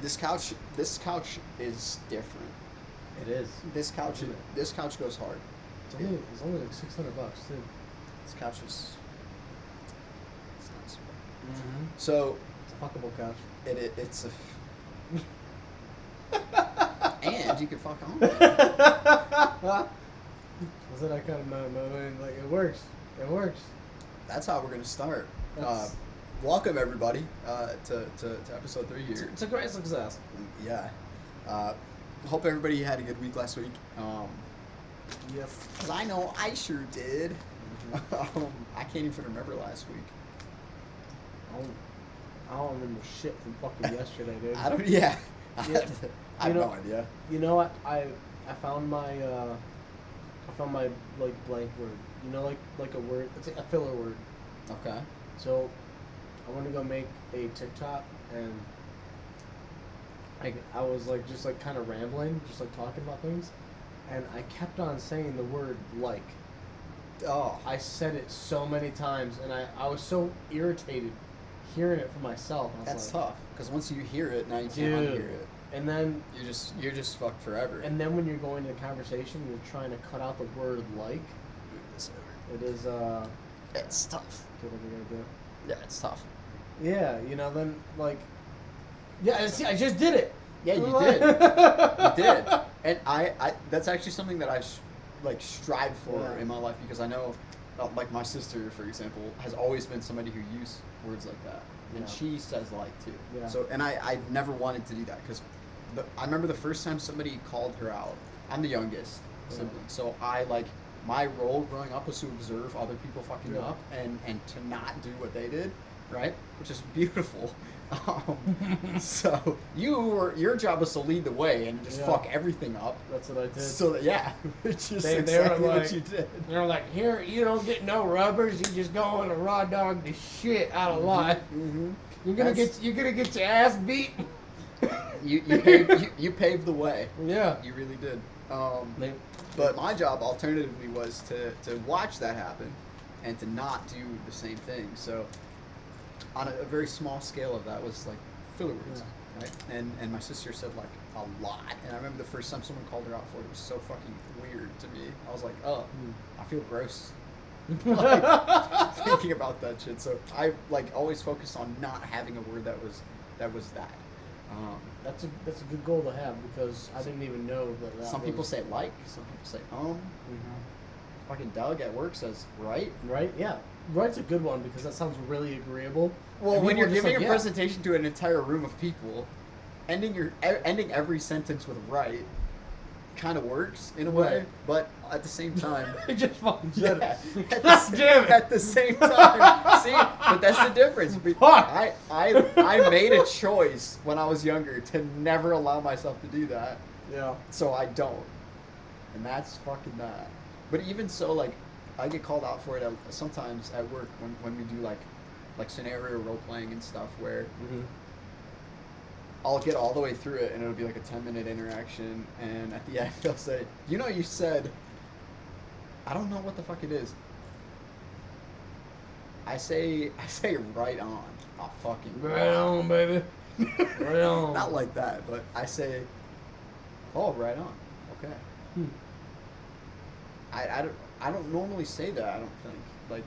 this couch is different. It is. This couch goes hard. It's only like $600 too. This couch is. It's nice. Mm-hmm. So. It's a fuckable couch. It's a. And you can fuck on it. So that kind of moment, like it works. It works. That's how we're gonna start. Welcome everybody to episode 3 here. It's a great success. Yeah. Hope everybody had a good week last week. Yes. Cause I know I sure did. I can't even remember last week. I don't remember shit from fucking yesterday, dude. I don't. Yeah. Yeah. I have no idea. You know what? I found my like blank word. You know, like a word. It's a filler word. Okay. So I want to go make a TikTok, and I was like just like kind of rambling, just like talking about things, and I kept on saying the word like. Oh. I said it so many times, and I was so irritated hearing it for myself. That's tough, because once you hear it, now you can't Dude. unhear it. And then You're just fucked forever. And then when you're going to a conversation, you're trying to cut out the word like. It is It's tough. What are we gonna do? Yeah, it's tough. Yeah, you know, then like. Yeah, see, I just did it. Yeah, you did. You did. And I that's actually something that I strive for in my life, because I know, like my sister, for example, has always been somebody who used words like that, and she says like too. Yeah. So, and I never wanted to do that, because I remember the first time somebody called her out. I'm the youngest sibling, so my role growing up was to observe other people fucking up and to not do what they did, right? Which is beautiful. So your job was to lead the way and just fuck everything up. That's what I did. So which is they exactly were like, what you did. They're like, here, you don't get no rubbers. You just go in a raw dog the shit out of life. Mm-hmm. You're gonna get your ass beat. You paved the way. Yeah, you really did. But my job alternatively was to watch that happen and to not do the same thing. So on a very small scale of that was like filler words, right? And my sister said like a lot. And I remember the first time someone called her out for it was so fucking weird to me. I was like, oh, I feel gross. Like, thinking about that shit. So I always focused on not having a word that was that. That's a good goal to have, because I didn't even know that. Some people say like, some people say Fucking Doug at work says right. Right? Yeah. Right's a good one, because that sounds really agreeable. Well, when you're giving a presentation to an entire room of people, ending every sentence with right kind of works in a way, but at the same time, I just fucking said it. At the same time, see, but that's the difference. I made a choice when I was younger to never allow myself to do that. Yeah. So I don't, and that's fucking that. But even so, like, I get called out for it sometimes at work when we do like scenario role playing and stuff, where I'll get all the way through it and it'll be like a 10-minute interaction, and at the end they'll say, you said, I don't know what the fuck it is. I say right on. Oh, fucking right on, baby. Right on. Not like that, but I say, oh, right on. Okay. I don't normally say that, I don't think. Like,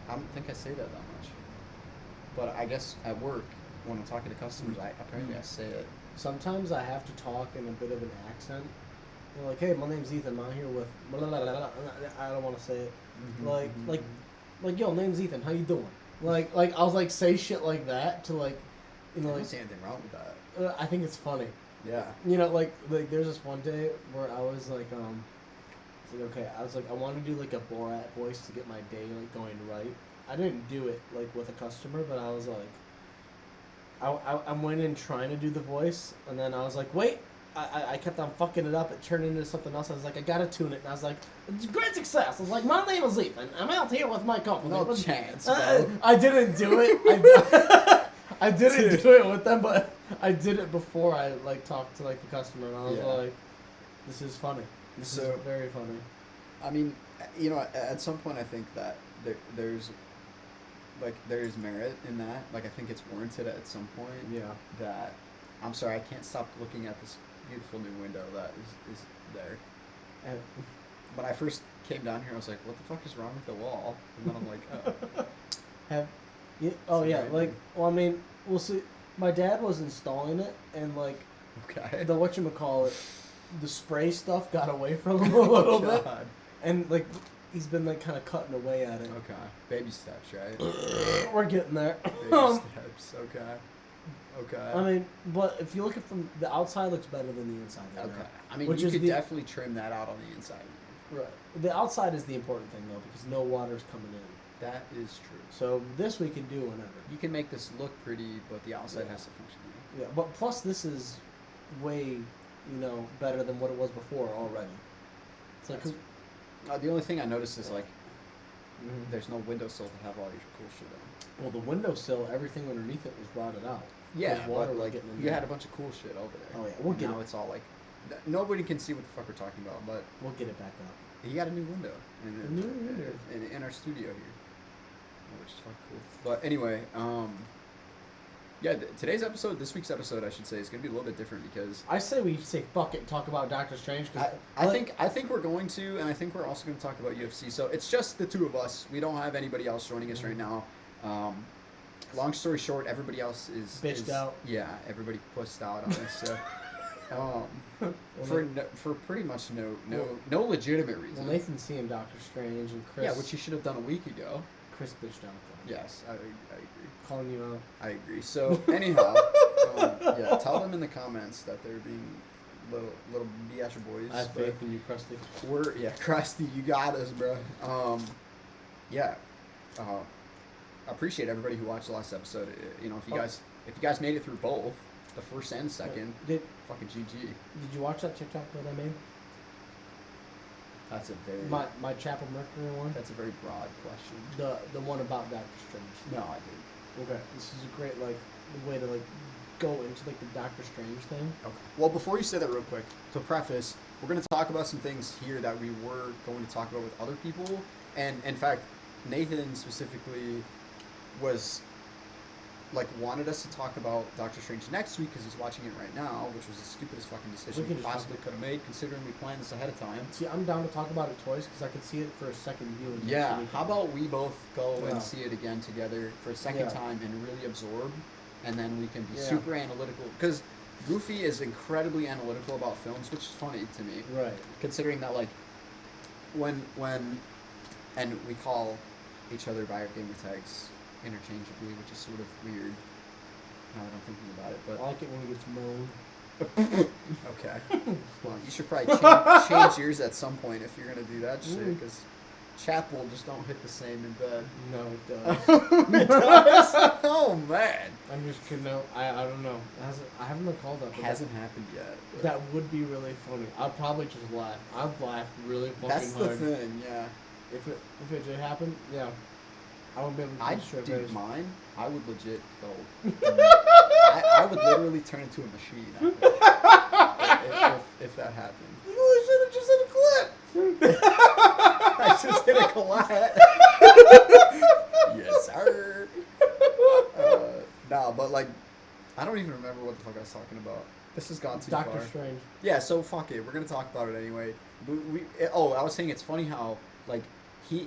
I don't think I say that much. But I guess at work, when I'm talking to customers, apparently I say it. Sometimes I have to talk in a bit of an accent. You know, like, hey, my name's Ethan. I'm here with blah, blah, blah, blah. I don't want to say it. Like, yo, name's Ethan. How you doing? Like I was like say shit like that to like, you know, I like. don't see anything wrong with that. I think it's funny. Yeah. You know, like there's this one day where I was like, I was like, I want to do like a Borat voice to get my day like going right. I didn't do it like with a customer, but I was like, I went in trying to do the voice, and then I was like, wait, I kept on fucking it up. It turned into something else. I was like, I gotta tune it, and I was like, it's great success. I was like, my name is Ethan. I'm out here with my company. No chance, bro. I didn't do it. I didn't do it with them, but I did it before I like talked to like the customer, and I was like, this is funny. This is very funny. I mean, at some point I think that there's merit in that. Like, I think it's warranted at some point. Yeah. That I'm sorry, I can't stop looking at this beautiful new window that is there. And When I first came down here, I was like, what the fuck is wrong with the wall? And then I'm like, oh. have you, oh It's yeah, amazing. like well, I mean, we'll see. My dad was installing it, and like Okay. the whatchamacallit, the spray stuff got away from him a little bit, God. and like he's been like kind of cutting away at it. Okay. Baby steps, right? We're getting there. Baby steps. Okay. Okay. I mean, but if you look at from the outside, looks better than the inside. Right okay. now. I mean, Which you is could the- definitely trim that out on the inside. Right. The outside is the important thing though, because no water's coming in. That is true. So this we can do whenever. You can make this look pretty, but the outside Yeah. has to function. Yeah, but plus this is way, better than what it was before already. It's like, The only thing I noticed is like Mhm. there's no windowsill to have all your cool shit on. well, the windowsill, everything underneath it was rotted out. Yeah, Because water but was like getting in you there. had a bunch of cool shit over there. Oh yeah, we'll get now it. it's all like nobody can see what the fuck we're talking about, but We'll get it back up. he got a new window A new window. in our studio here, which is fucking cool. But anyway, yeah, this week's episode, I should say, is gonna be a little bit different because I say we say fuck it and talk about Doctor Strange. Cause I think we're going to, and I think we're also going to talk about UFC. So it's just the two of us. We don't have anybody else joining us right now. Long story short, everybody else is Bitched out. Yeah, everybody pussed out on us. So, for pretty much no legitimate reason. Well, Nathan's seeing Doctor Strange and Chris. Yeah, which you should have done a week ago. Chris bitched out though. Yes, I agree. Calling you out. I agree. So anyhow, yeah, tell them in the comments that they're being little BS boys. I have but faith in you, Krusty. Krusty, you got us, bro. Yeah. Appreciate everybody who watched the last episode. If you guys made it through both, the first and second, Did fucking GG. you watch that TikTok that I made? That's a very My Chapel Mercury one. that's a very broad question. The one about Doctor Strange. No, I didn't. Okay. This is a great way to go into the Doctor Strange thing. Okay. Well, before you say that, real quick, to preface, we're going to talk about some things here that we were going to talk about with other people, and in fact, Nathan specifically wanted us to talk about Doctor Strange next week because he's watching it right now, which was the stupidest fucking decision We we can just possibly could have made, considering we planned this ahead of time. See, I'm down to talk about it twice because I could see it for a second viewing. Yeah, next week. how about we both go Yeah. and see it again together for a second Yeah. time and really absorb, and then we can be Yeah. super analytical. Because Goofy is incredibly analytical about films, which is funny to me, Right. considering that when and we call each other by our gamer tags interchangeably, which is sort of weird. Now that I'm thinking about it, I but like it when it gets moaned. okay. Well, you should probably change yours at some point if you're gonna do that shit, because Chapel just don't hit the same in bed. No, it does. It does? Oh man, I'm just kidding. No, I don't know. I haven't been called up. it but hasn't happened yet. That would be really funny. I'd probably just laugh. I'd laugh really fucking That's the hard. thing, yeah. If it did happen, yeah. I wouldn't be able to I'd do straight do face. mine. I would legit go. I would literally turn into a machine if that happened. You should have just hit a clip. I just hit a collat. Yes, sir. Nah, but I don't even remember what the fuck I was talking about. This has gone too Doctor far. Strange. Yeah, so fuck it. We're gonna talk about it anyway. I was saying it's funny how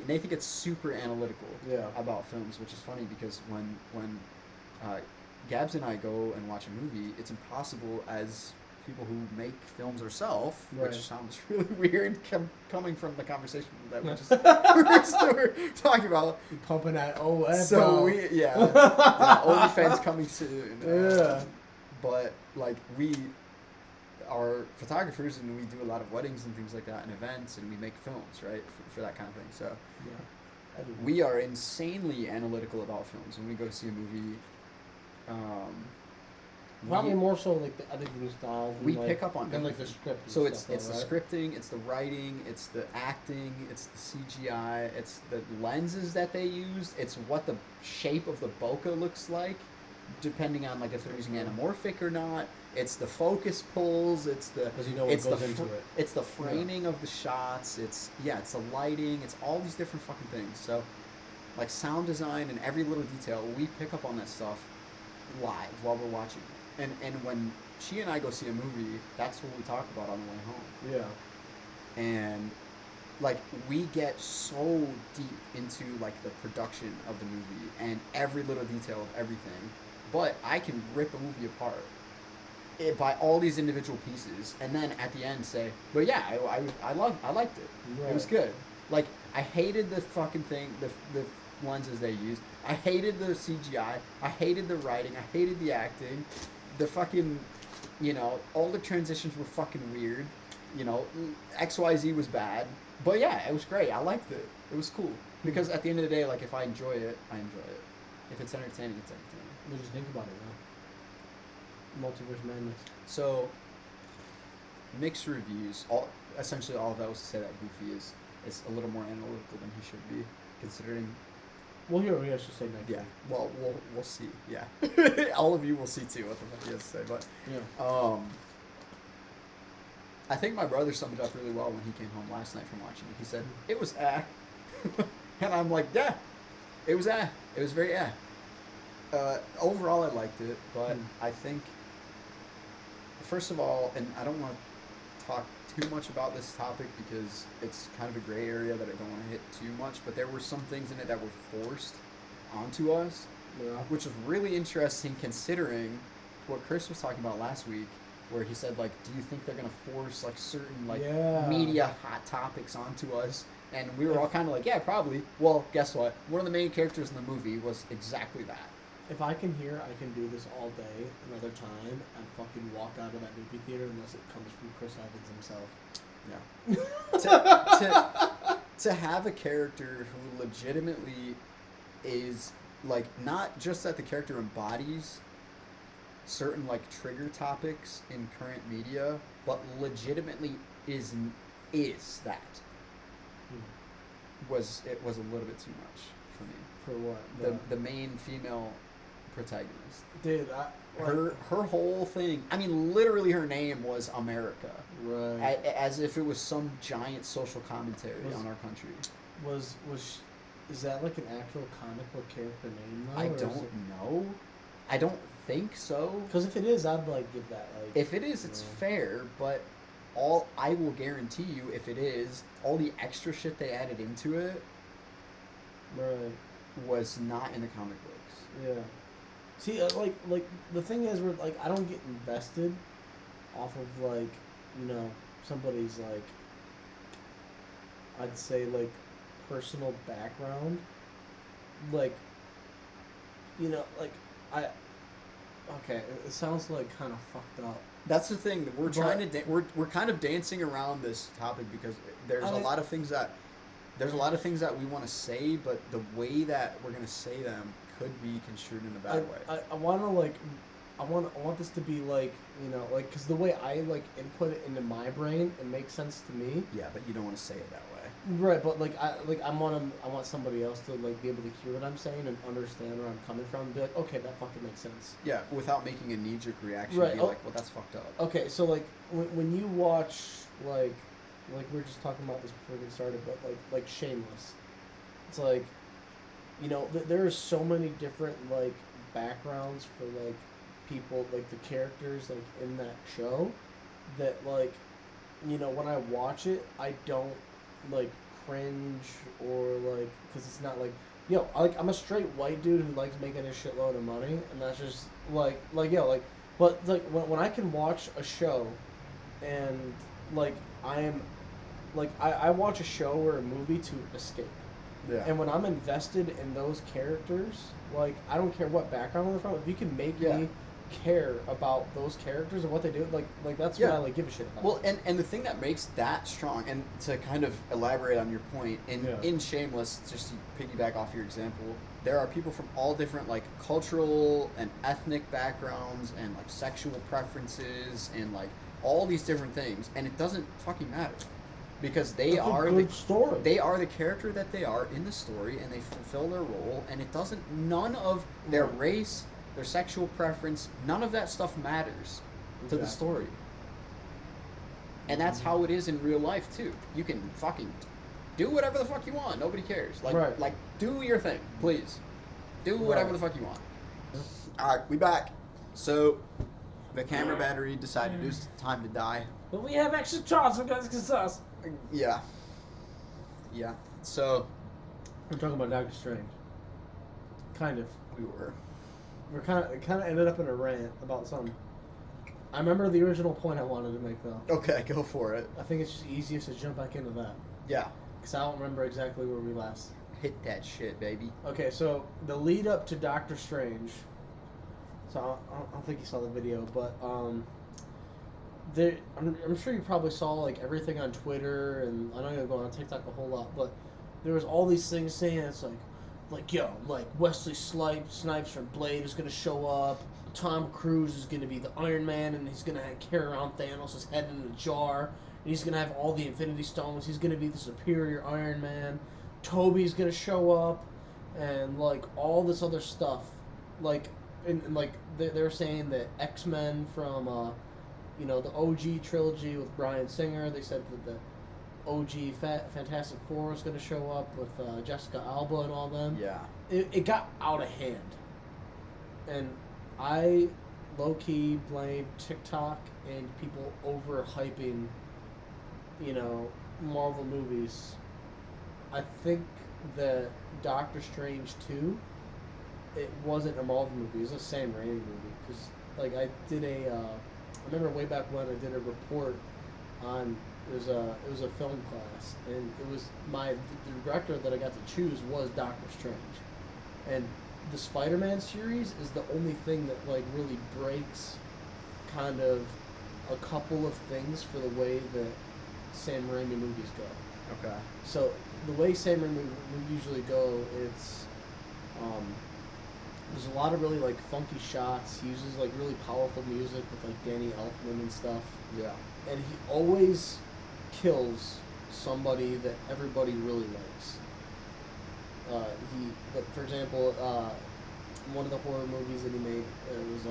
Nathan gets super analytical Yeah. about films, which is funny because when Gabs and I go and watch a movie, it's impossible as people who make films ourselves, Right. which sounds really weird coming from the conversation that we just were talking about. Pumping that OS. So OnlyFans coming soon. Yeah. But we are photographers and we do a lot of weddings and things like that and events, and we make films, right, for that kind of thing. So Yeah. we are insanely analytical about films when we go to see a movie. Probably more so the editing style. We pick up on than the everything. script. and So it's stuff, the right? scripting, it's the writing, it's the acting, it's the CGI, it's the lenses that they use, it's what the shape of the bokeh looks like, depending on if they're using anamorphic or not. It's the focus pulls. It's the Because you know what it's goes the into it. It's the framing of the shots. It's the lighting. It's all these different fucking things. So sound design and every little detail, we pick up on that stuff live while we're watching. and when she and I go see a movie, that's what we talk about on the way home. Yeah. And like we get so deep into like the production of the movie and every little detail of everything, but I can rip a movie apart by all these individual pieces, and then at the end say, but yeah, I liked it. Right. It was good. Like I hated the fucking thing, the lenses they used. I hated the CGI. I hated the writing. I hated the acting. The fucking, all the transitions were fucking weird. XYZ was bad. But yeah, it was great. I liked it. It was cool. Because at the end of the day, like, if I enjoy it, I enjoy it. If it's entertaining, it's entertaining. What do you think about it now? Multiverse Madness. So, mixed reviews. Essentially, all of that was to say that Goofy is a little more analytical than he should be, considering... Well, here we should say next. Yeah. Well, we'll see. Yeah. All of you will see, too, what the fuck he has to say. But, yeah. I think my brother summed it up really well when he came home last night from watching it. He said, it was and I'm like, yeah, it was It was very overall, I liked it, but I think, first of all, and I don't want to talk too much about this topic because it's kind of a gray area that I don't want to hit too much, but there were some things in it that were forced onto us, which was really interesting considering what Chris was talking about last week, where he said, like, do you think they're going to force, like, certain, like, media hot topics onto us? And we were all kind of like, yeah, probably. Well, guess what? One of the main characters in the movie was exactly that. If I can hear I can do this all day, another time, I'd fucking walk out of that movie theater unless it comes from Chris Evans himself. Yeah. to have a character who legitimately is, like, not just that the character embodies certain, like, trigger topics in current media, but legitimately is that. Was a little bit too much for me. For what? The main female protagonist. Dude, her whole thing. I mean, literally, her name was America. Right. As if it was some giant social commentary on our country. Is that like an actual comic book character name though? I don't know. I don't think so. Because if it is, I'd like give that like. If it is, it's fair, but. I will guarantee you, if it is, all the extra shit they added into it was not in the comic books. Yeah. See, like the thing is, where like I don't get invested off of like, somebody's like, I'd say like personal background, like, like okay, it sounds like kind of fucked up. That's the thing. We're trying to we're kind of dancing around this topic because there's a lot of things that we want to say, but the way that we're gonna say them could be construed in a bad way. I want this to be like like because the way I like input it into my brain, it makes sense to me. Yeah, but you don't want to say it that way. Right, but I want somebody else to like be able to hear what I'm saying and understand where I'm coming from and be like, okay, that fucking makes sense. Yeah, without making a knee-jerk reaction. Right. Be like, well, that's fucked up. Okay, so like when you watch like we were just talking about this before we started, but like Shameless, it's like there are so many different like backgrounds for like people, like the characters like in that show, that like when I watch it, I don't like cringe or like, because it's not like I'm a straight white dude who likes making a shitload of money, and that's just but like when I can watch a show and like I watch a show or a movie to escape. Yeah. And when I'm invested in those characters, like I don't care what background they're from, if you can make me care about those characters and what they do, like that's what I like give a shit about. Well, and the thing that makes that strong, and to kind of elaborate on your point, in Shameless, just to piggyback off your example, there are people from all different like cultural and ethnic backgrounds and like sexual preferences and like all these different things, and it doesn't fucking matter. Because they are the character that they are in the story, and they fulfill their role, and it doesn't, none of their race, their sexual preference, none of that stuff matters to the story. And that's how it is in real life too. You can fucking do whatever the fuck you want. Nobody cares. Like do your thing, please. Do whatever the fuck you want. All right, we back. So the camera battery decided it was time to die. But we have extra charts because it's us. Yeah. Yeah. So We're talking about Doctor Strange. Kind of. we were. We're kind of ended up in a rant about something. I remember the original point I wanted to make though. Okay, go for it. I think it's just easiest to jump back into that Yeah. because I don't remember exactly where we last. Hit that shit, baby. Okay, so the lead up to Doctor Strange. So I don't think you saw the video, but I'm sure you probably saw like everything on Twitter, and I know you go on TikTok a whole lot, but there was all these things saying it's like Wesley Snipes from Blade is gonna show up. Tom Cruise is gonna be the Iron Man, and he's gonna carry around Thanos' head in a jar, and he's gonna have all the Infinity Stones. He's gonna be the superior Iron Man. Toby's gonna show up, and like all this other stuff, like and like they're saying that X-Men from the OG trilogy with Bryan Singer. They said that the OG Fantastic Four is gonna show up with Jessica Alba and all them. Yeah. It got out of hand, and I low-key blame TikTok and people overhyping, Marvel movies. I think that Doctor Strange 2, it wasn't a Marvel movie. It was a Sam Raimi movie. Because, I did I remember way back when I did a report on, it was a film class, and it was the director that I got to choose was Doctor Strange. And the Spider-Man series is the only thing that, really breaks kind of a couple of things for the way that Sam Raimi movies go. Okay. So the way Sam Raimi movies usually go, it's there's a lot of really funky shots. He uses really powerful music with Danny Elfman and stuff. Yeah. And he always kills somebody that everybody really likes. For example, one of the horror movies that he made, it was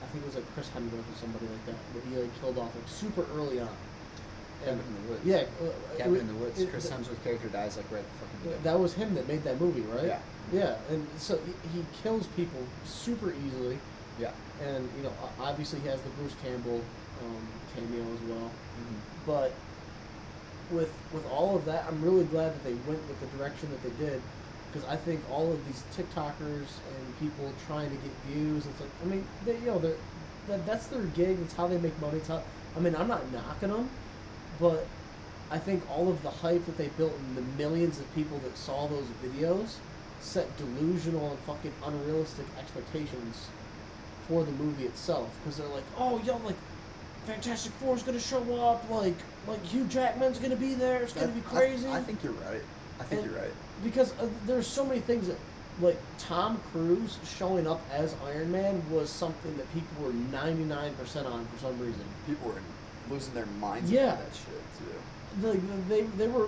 I think it was Chris Hemsworth or somebody like that, but he killed off super early on. Cabin in the Woods. Yeah. Cabin in the Woods. Chris Hemsworth's character dies right at the fucking beginning. That was him that made that movie, right? Yeah. Yeah, and so he kills people super easily. Yeah. And obviously he has the Bruce Campbell cameo as well. Mm-hmm. But with all of that, I'm really glad that they went with the direction that they did, because I think all of these TikTokers and people trying to get views, it's that's their gig. It's how they make money. I'm not knocking them, but I think all of the hype that they built and the millions of people that saw those videos set delusional and fucking unrealistic expectations for the movie itself, because they're Fantastic Four's gonna show up, Hugh Jackman's gonna be there, it's gonna be crazy. I think you're right. You're right. Because there's so many things that, Tom Cruise showing up as Iron Man was something that people were 99% on for some reason. People were losing their minds Yeah. about that shit too. They were.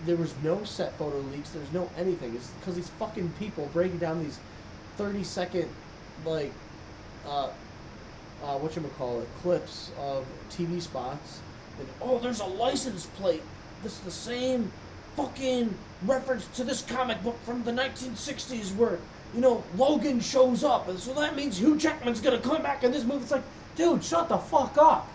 There was no set photo leaks. There's no anything. It's because these fucking people breaking down these 30-second clips of TV spots. And, there's a license plate. This is the same fucking reference to this comic book from the 1960s where, Logan shows up. And so that means Hugh Jackman's going to come back in this movie. It's like, dude, shut the fuck up.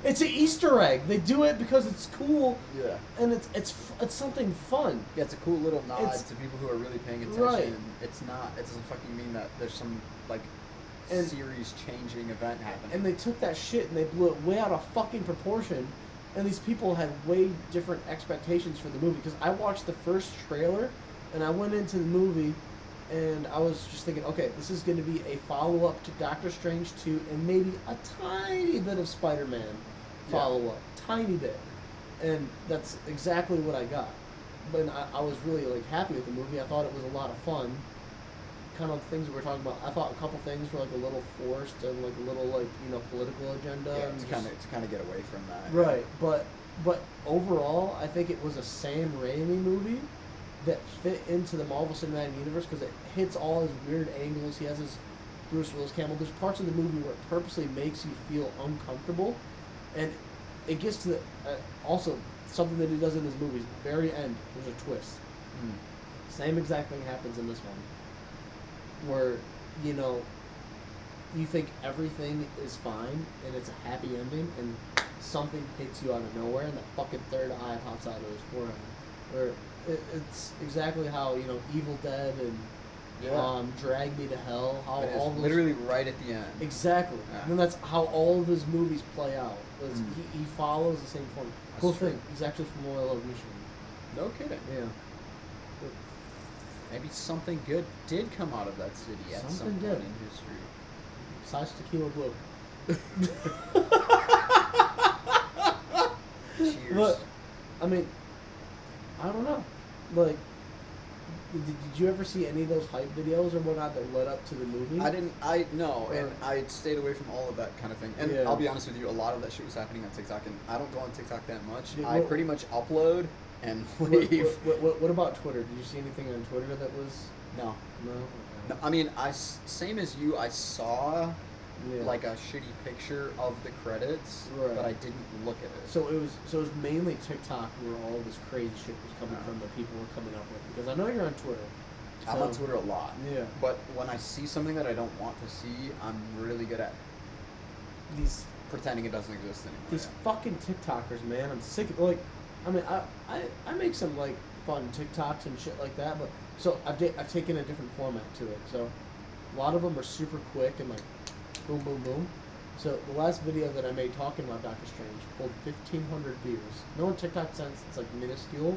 It's an Easter egg. They do it because it's cool. Yeah. And it's something fun. Yeah, it's a cool little nod to people who are really paying attention. Right. And it doesn't fucking mean that there's some series-changing event happening. And they took that shit and they blew it way out of fucking proportion. And these people had way different expectations for the movie. Because I watched the first trailer, and I went into the movie, and I was just thinking, okay, this is going to be a follow-up to Doctor Strange 2, and maybe a tiny bit of Spider-Man follow-up. Tiny bit. And that's exactly what I got. But I was really happy with the movie. I thought it was a lot of fun. Kind of things that we're talking about. I thought a couple things were a little forced and a little political agenda. Yeah, and to kind of get away from that. Right, but overall, I think it was a Sam Raimi movie that fit into the Marvel Cinematic Universe because it hits all his weird angles. He has his Bruce Willis Campbell. There's parts of the movie where it purposely makes you feel uncomfortable, and it gets to the also something that he does in his movies. Very end, there's a twist. Same exact thing happens in this one, where you know, you think everything is fine and it's a happy ending, and something hits you out of nowhere, and the fucking third eye pops out of his forehead. Or it's exactly how, you know, Evil Dead and Drag Me to Hell. How But it's all those, literally right at the end. exactly. Yeah. And that's how all of his movies play out. He follows the same form. That's Cool true. thing. He's actually from Royal Oak, Michigan. No kidding. Yeah. Maybe something good did come out of that city at some Something point did. in history. Besides Tequila Blue. Cheers. But, I mean, I don't know. Like, did you ever see any of those hype videos or whatnot that led up to the movie? No, and Or- I stayed away from all of that kind of thing. And Yeah. I'll be honest with you, a lot of that shit was happening on TikTok, and I don't go on TikTok that much. Yeah, I what- pretty much upload and What, leave. what about Twitter? Did you see anything on Twitter that was... No. No? No, Okay. I mean, same as you, I saw Yeah. like a shitty picture of the credits, Right. but I didn't look at it. So it was mainly TikTok where all this crazy shit was coming Yeah. from that people were coming up with. Because I know you're on Twitter. I'm on Twitter a lot. Yeah. But when I see something that I don't want to see, I'm really good at These pretending it doesn't exist anymore. these fucking TikTokers, man. I'm sick of, like, I mean, I make some, like, fun TikToks and shit like that, but, so I've taken a different format to it. So a lot of them are super quick and, like, boom, boom, boom. So the last video that I made talking about Doctor Strange pulled 1,500 views. No, in TikTok sense, it's, like, minuscule,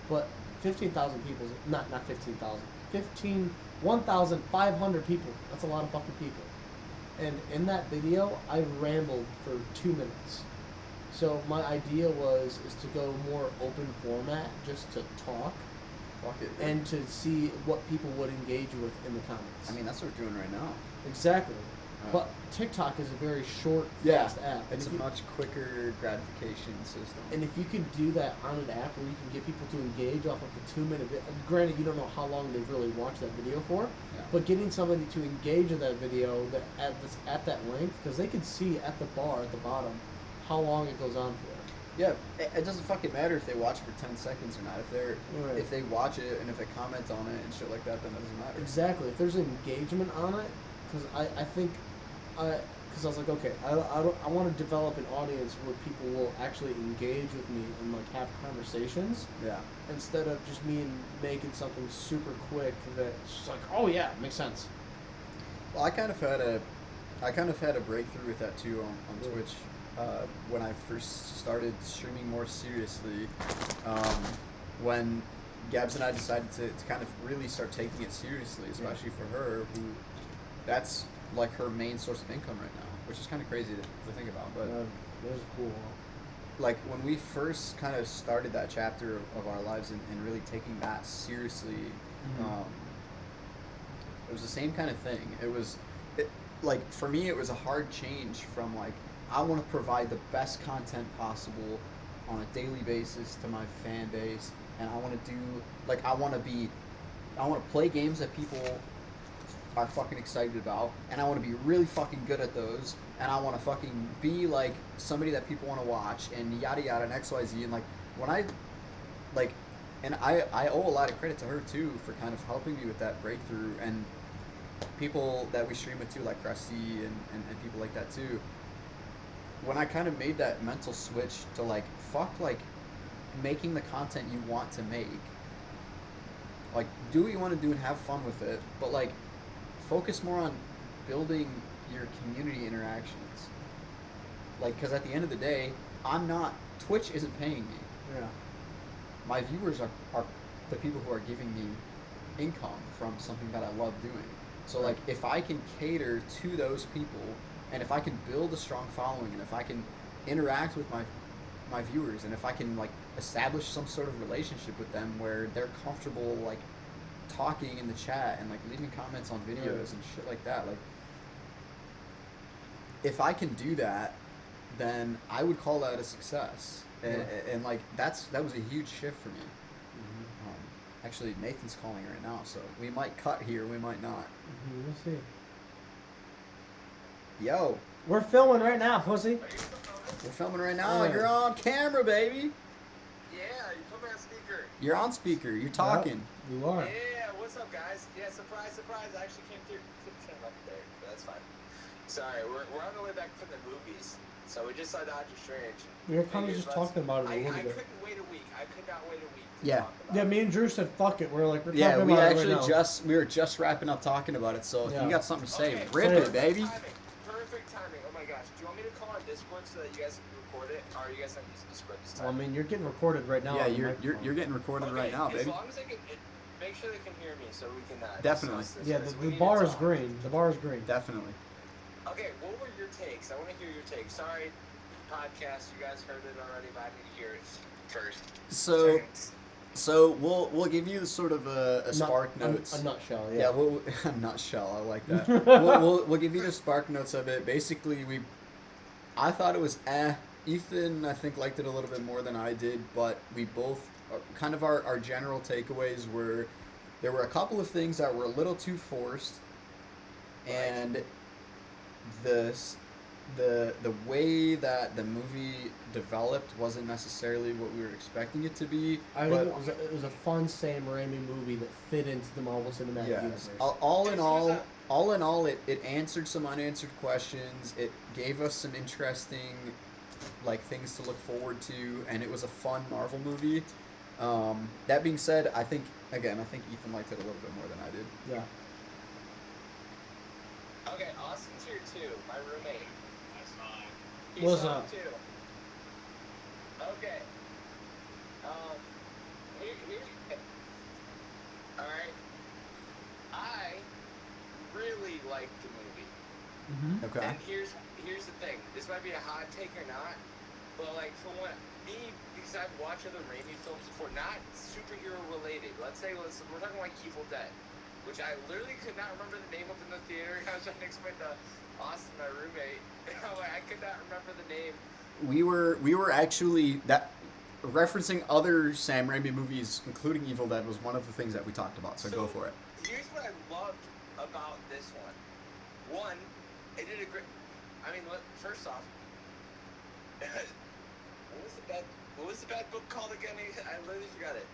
but 15,000 people, not 15,000, 1,500 people. That's a lot of fucking people. And in that video, I rambled for 2 minutes. So my idea is to go more open format, just to talk, Fuck it. and to see what people would engage with in the comments. I mean, that's what we're doing right now. exactly. But TikTok is a very short, Yeah, fast app. And It's if a you- much quicker gratification system. And if you can do that on an app where you can get people to engage off of a 2-minute video, granted you don't know how long they've really watched that video for, Yeah. but getting somebody to engage in that video that at that length, because they can see at the bar at the bottom how long it goes on for. Yeah, it doesn't fucking matter if they watch for 10 seconds or not. Right. If they watch it and if they comment on it and shit like that, then it doesn't matter. Exactly. If there's engagement on it, because I think, because I was like, okay, I want to develop an audience where people will actually engage with me and like have conversations Yeah. instead of just me making something super quick that's just like, oh yeah, makes sense. Well, I kind of had a breakthrough with that too on Yeah. Twitch when I first started streaming more seriously. When Gabs and I decided to kind of really start taking it seriously, especially for her, who that's like her main source of income right now, which is kind of crazy to think about. But That was cool. like when we first kind of started that chapter of our lives and really taking that seriously, Mhm. it was the same kind of thing. Like for me, it was a hard change from like I want to provide the best content possible on a daily basis to my fan base, and I want to do like I want to play games that people are fucking excited about, and I want to be really fucking good at those, and I want to fucking be like somebody that people want to watch, and yada yada and XYZ, and like when I like, and I owe a lot of credit to her too for kind of helping me with that breakthrough, and people that we stream with too, like Krusty and people like that too. When I kind of made that mental switch to like fuck like making the content you want to make, like do what you want to do and have fun with it, but like focus more on building your community interactions. Like, because at the end of the day, Twitch isn't paying me. Yeah. My viewers are the people who are giving me income from something that I love doing. So like, if I can cater to those people, and if I can build a strong following, and if I can interact with my viewers, and if I can like establish some sort of relationship with them where they're comfortable like talking in the chat and like leaving comments on videos and shit like that, like if I can do that, then I would call that a success. And like that was a huge shift for me. Actually, Nathan's calling right now, so we might cut here, we might not. We'll see. Yo, We're filming right now, pussy. we're filming right now. Yeah. You're on camera, baby. Yeah, you put me on speaker. You're on speaker. You're talking. You are. Yeah, what's what's up, guys? Yeah, surprise, surprise. I actually came through. Up there, but that's fine. Sorry, we're on the way back from the movies, so we just saw Doctor Strange. We were kind of just talking about it a little I bit. couldn't wait a week. I could not wait a week to Yeah. talk about Yeah, it. me and Drew said fuck it. We're talking Yeah, about we it actually right now. we were just wrapping up talking about it. So if Yeah. you got something to say, Okay, rip so- it, baby. Perfect timing. Oh my gosh. Do you want me to call on Discord so that you guys can record it, or are you guys not using Discord this time? Well, I mean, you're getting recorded right now. Yeah, on the you're microphone. getting recorded Okay, right now, as baby. long as they can make sure they can hear me, so we can Definitely. discuss this, Yeah, because the we need to bar is talk. green. The bar is green. Definitely. Okay, what were your takes? I want to hear your takes. Sorry, podcast, you guys heard it already, but I need to hear it first. So we'll give you sort of a spark notes. A nutshell, yeah. Yeah, we'll a nutshell. I like that. we'll give you the spark notes of it. Basically, I thought it was Ethan, I think, liked it a little bit more than I did, but we both kind of our general takeaways were there were a couple of things that were a little too forced, and the way that the movie developed wasn't necessarily what we were expecting it to be. I think it was a fun Sam Raimi movie that fit into the Marvel Cinematic Universe. All in all, it answered some unanswered questions. It gave us some interesting, things to look forward to, and it was a fun Marvel movie. That being said, I think Ethan liked it a little bit more than I did. Yeah. Okay, Austin's here too, my roommate. That's fine. He's What's on up? too. Okay. Alright. I really liked the movie. Mm-hmm. Okay. And here's the thing. This might be a hot take or not, but from what because I've watched other Raimi films before, not superhero related. We're talking like Evil Dead, which I literally could not remember the name of in the theater. I was trying to explain to Austin, my roommate. I could not remember the name. We were actually referencing other Sam Raimi movies, including Evil Dead, was one of the things that we talked about. So go for it. Here's what I loved about this one. One, it did a great. First off, what was the bad book called again? I literally forgot it.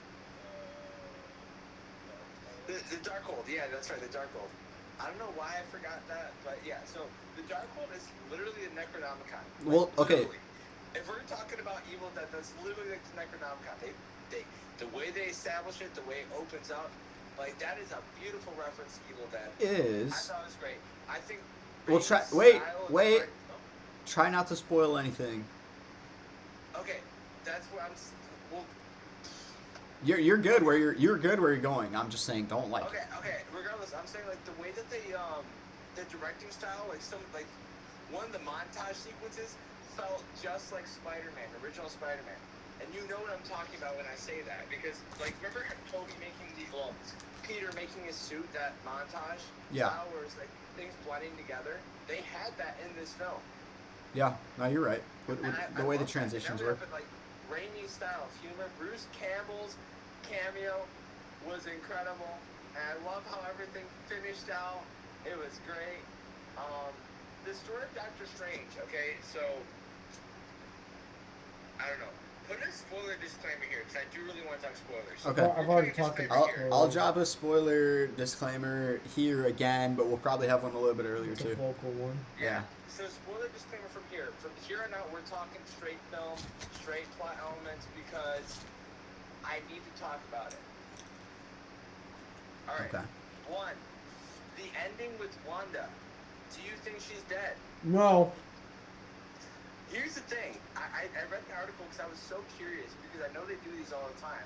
The Darkhold. Yeah, that's right. The Darkhold. I don't know why I forgot that, but yeah. So the Darkhold is literally the Necronomicon. Well, okay. Literally. If we're talking about Evil Dead, that's literally the Necronomicon. The way they establish it, the way it opens up, that is a beautiful reference to Evil Dead. I thought it was great. I think. Well, wait. Try not to spoil anything. Okay, that's what I'm. Well, You're good where you're good where you're going. I'm just saying, don't like. Okay. Regardless, I'm saying the way that they the directing style, one of the montage sequences felt just like Spider-Man, original Spider-Man. And you know what I'm talking about when I say that, because remember Toby making Peter making his suit, that montage style where it's things blending together. They had that in this film. Yeah, no, you're right. The way the transitions were. Raimi's style of humor. Bruce Campbell's cameo was incredible, and I love how everything finished out. It was great. The story of Doctor Strange. Okay, so I don't know. Put a spoiler disclaimer here, because I do really want to talk spoilers. Okay. I've already talked about it. I'll drop a spoiler disclaimer here again, but we'll probably have one a little bit earlier The too. vocal one. Yeah. So spoiler disclaimer from here. From here on out, we're talking straight film, straight plot elements, because I need to talk about it. Alright. Okay. One, the ending with Wanda. Do you think she's dead? No. Here's the thing. I read the article because I was so curious, because I know they do these all the time.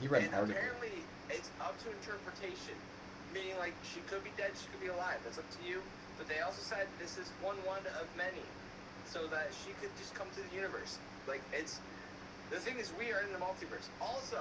He read an And article. apparently, it's up to interpretation. Meaning, she could be dead, she could be alive. That's up to you. But they also said this is one Wanda of many, so that she could just come to the universe. The thing is, we are in the multiverse. Also,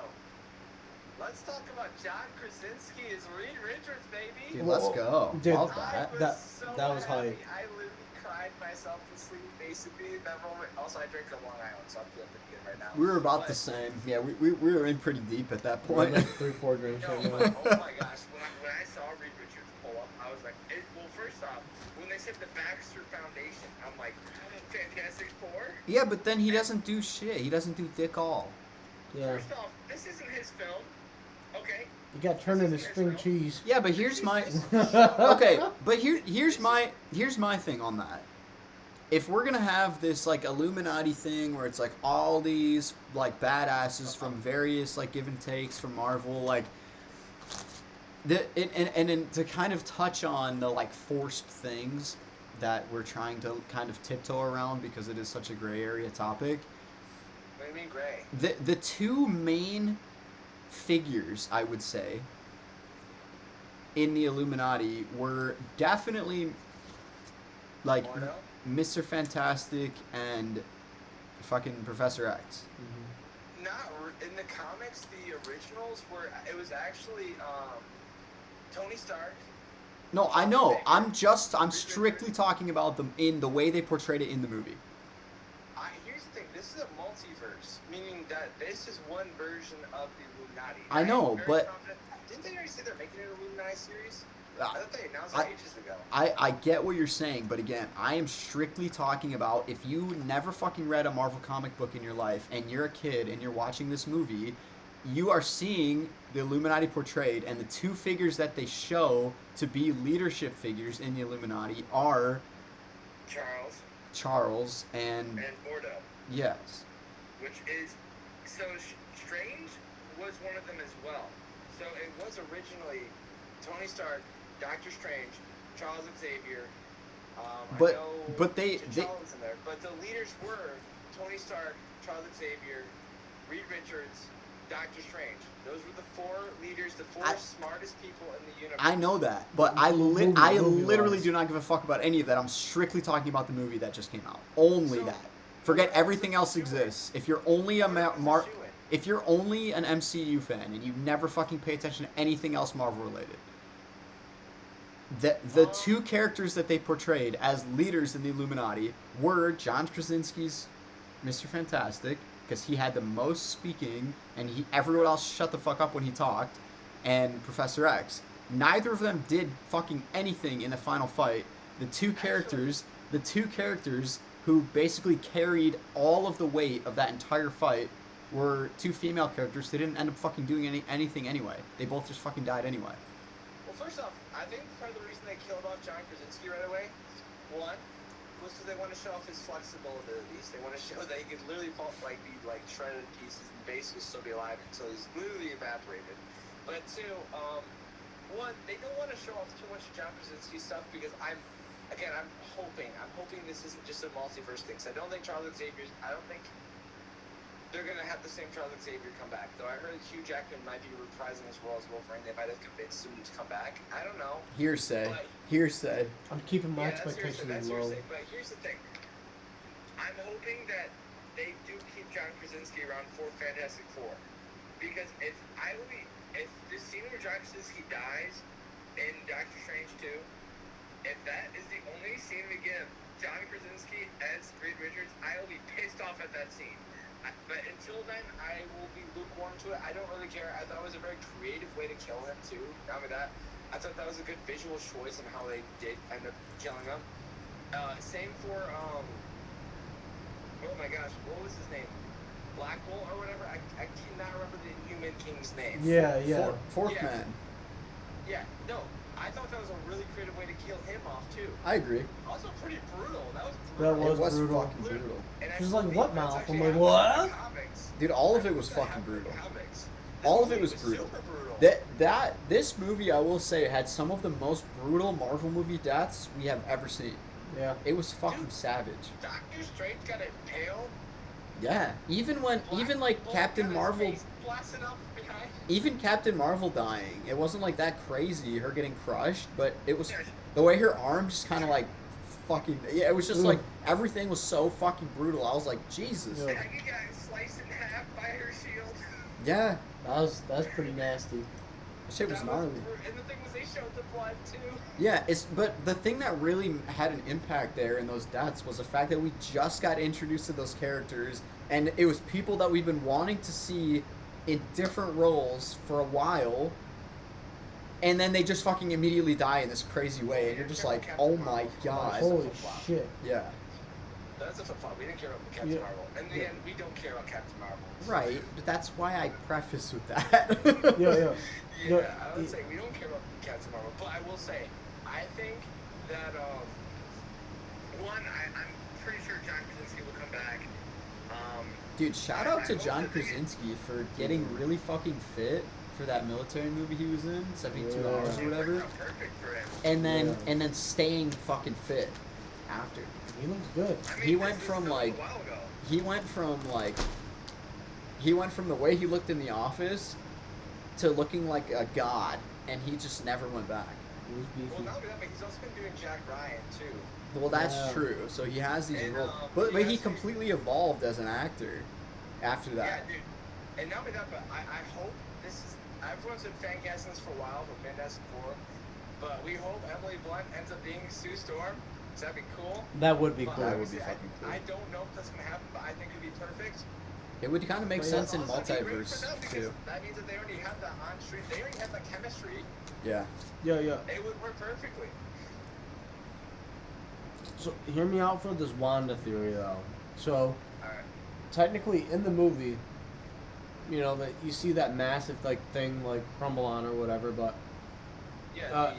let's talk about John Krasinski as Reed Richards, baby. Dude, let's go. Dude, Love I that. was that was happy. hype. I literally cried myself to sleep, basically, in that moment. Also, I drank a Long Island, so I'm feeling pretty good right now. We were about But- the same. Yeah, we were in pretty deep at that We're point. like 3-4 drinks No, right but, now. oh my gosh, when I saw Reed Richards pull up, I was like, first off, when they said the Baxter Foundation, I'm like, Fantastic Four? Yeah, but then he doesn't do shit. He doesn't do dick all. Yeah. First off, this isn't his film, okay? You got turned into string cheese. Yeah, but here's my okay. But here's my thing on that. If we're gonna have this like Illuminati thing where it's like all these like badasses from various like give and takes from Marvel, like and to kind of touch on the like forced things that we're trying to kind of tiptoe around because it is such a gray area topic. What do you mean gray? The two main figures, I would say, in the Illuminati were definitely like Mordo? Mr. Fantastic and fucking Professor X. Not in the comics. The originals were. It was actually Tony Stark. No, I know. I'm strictly talking about them in the way they portrayed it in the movie. Here's the thing. This is a multiverse, meaning that this is one version of the Illuminati. I know, am very but confident. Didn't they already say they're making an Illuminati series? Uh, I thought they announced that ages ago. I get what you're saying, but again, I am strictly talking about if you never fucking read a Marvel comic book in your life and you're a kid and you're watching this movie, you are seeing the Illuminati portrayed, and the two figures that they show to be leadership figures in the Illuminati are Charles and Mordo, yes. which is so Strange was one of them as well. So it was originally Tony Stark, Doctor Strange, Charles Xavier. But- I know but they- T'Challa's in there. But the leaders were Tony Stark, Charles Xavier, Reed Richards, Doctor Strange. Those were the four leaders, the four smartest people in the universe. I know that, but I Movie literally wise. do not give a fuck about any of that. I'm strictly talking about the movie that just came out. Only So- that. Forget everything else exists. If you're only a Mark. if you're only an MCU fan and you never fucking pay attention to anything else Marvel related, the two characters that they portrayed as leaders in the Illuminati were John Krasinski's Mr. Fantastic, because he had the most speaking and everyone else shut the fuck up when he talked, and Professor X. Neither of them did fucking anything in the final fight. The two characters who basically carried all of the weight of that entire fight were two female characters. They didn't end up fucking doing anything anyway. They both just fucking died anyway. Well, first off, I think part of the reason they killed off John Krasinski right away, one, was because they want to show off his flexible abilities. They want to show that he could literally be shredded pieces and basically still be alive until he's literally evaporated. But two, one, they don't want to show off too much John Krasinski stuff because I'm hoping this isn't just a multiverse thing. So I don't think I don't think they're gonna have the same Charles Xavier come back. Though I heard Hugh Jackman might be reprising his role as Wolverine. They might have convinced him to come back. I don't know. Hearsay. I'm keeping my That's expectations low. hearsay. But here's the thing. I'm hoping that they do keep John Krasinski around for Fantastic Four, because if this scene where John Krasinski dies in Doctor Strange 2, if that is the only scene we give John Krasinski as Reed Richards, I will be pissed off at that scene. But until then, I will be lukewarm to it. I don't really care. I thought it was a very creative way to kill him, too. Not with that, I thought that was a good visual choice in how they did end up killing him. Same for, oh my gosh, what was his name? Black Bolt or whatever? I cannot remember the Human King's name. Yeah. Fourth Yeah. man. Yeah, no. I thought that was a really creative way to kill him off, too. I agree. Also pretty brutal. That was That brutal. was brutal. fucking brutal. And I She's like, believe what that's mouth? actually I'm like, happened in what? the comics. Dude, all of it was That fucking happened in brutal. the comics. All of This it was movie brutal. super brutal. This movie, I will say, had some of the most brutal Marvel movie deaths we have ever seen. Yeah. It was fucking Dude. savage. Doctor Strange got impaled. Yeah, even like Bolt Captain got his Marvel, face blasted up behind. even Captain Marvel dying, it wasn't like that crazy, her getting crushed, but it was Yeah. the way her arm just kind of like fucking, yeah, it was just Ooh. like everything was so fucking brutal. I was like, Jesus. Yeah. Peggy got sliced in half by her shield. Yeah, That's pretty nasty. that shit was gnarly. And the thing was, they showed the blood too. Yeah, but the thing that really had an impact there in those deaths was the fact that we just got introduced to those characters, and it was people that we've been wanting to see in different roles for a while, and then they just fucking immediately die in this crazy way, and you're just like, oh my god. Holy shit. Yeah. That's a flip-flop. We didn't care about Captain Yeah. Marvel. In the end, we don't care about Captain Marvel. Right, but that's why I preface with that. Yeah. Yeah, I would say we don't care about Captain Marvel. But I will say, I think that, I'm pretty sure John Krasinski will come back. Dude, shout out to I hope John the thing is- Krasinski for getting really fucking fit for that military movie he was in, 72 Yeah. Hours or It whatever, worked out perfect for him. and then staying fucking fit after. He looks good. I mean, He went this from, was like- a while ago. He went from the way he looked in The Office to looking like a god, and he just never went back. He was Well, beefy. not only that, but he's also been doing Jack Ryan too. Well, that's Yeah. true. So he has these And, roles, he but he has- completely evolved as an actor after Yeah, that. dude. And not only that, but I hope this is. Everyone's been fan casting this for a while, but Fantastic Four. But we hope Emily Blunt ends up being Sue Storm. Cause that'd be cool. That would be But cool. That would be obviously, fucking cool. I don't know if that's gonna happen, but I think it'd be perfect. It would kind of make But sense in Also, it'd be great multiverse for them because too. that means that they already have that on street. They already have that chemistry. Yeah. Yeah. It would work perfectly. So hear me out for this Wanda theory though. So All right. technically in the movie, you know that you see that massive like thing like crumble on or whatever, but Yeah, Uh,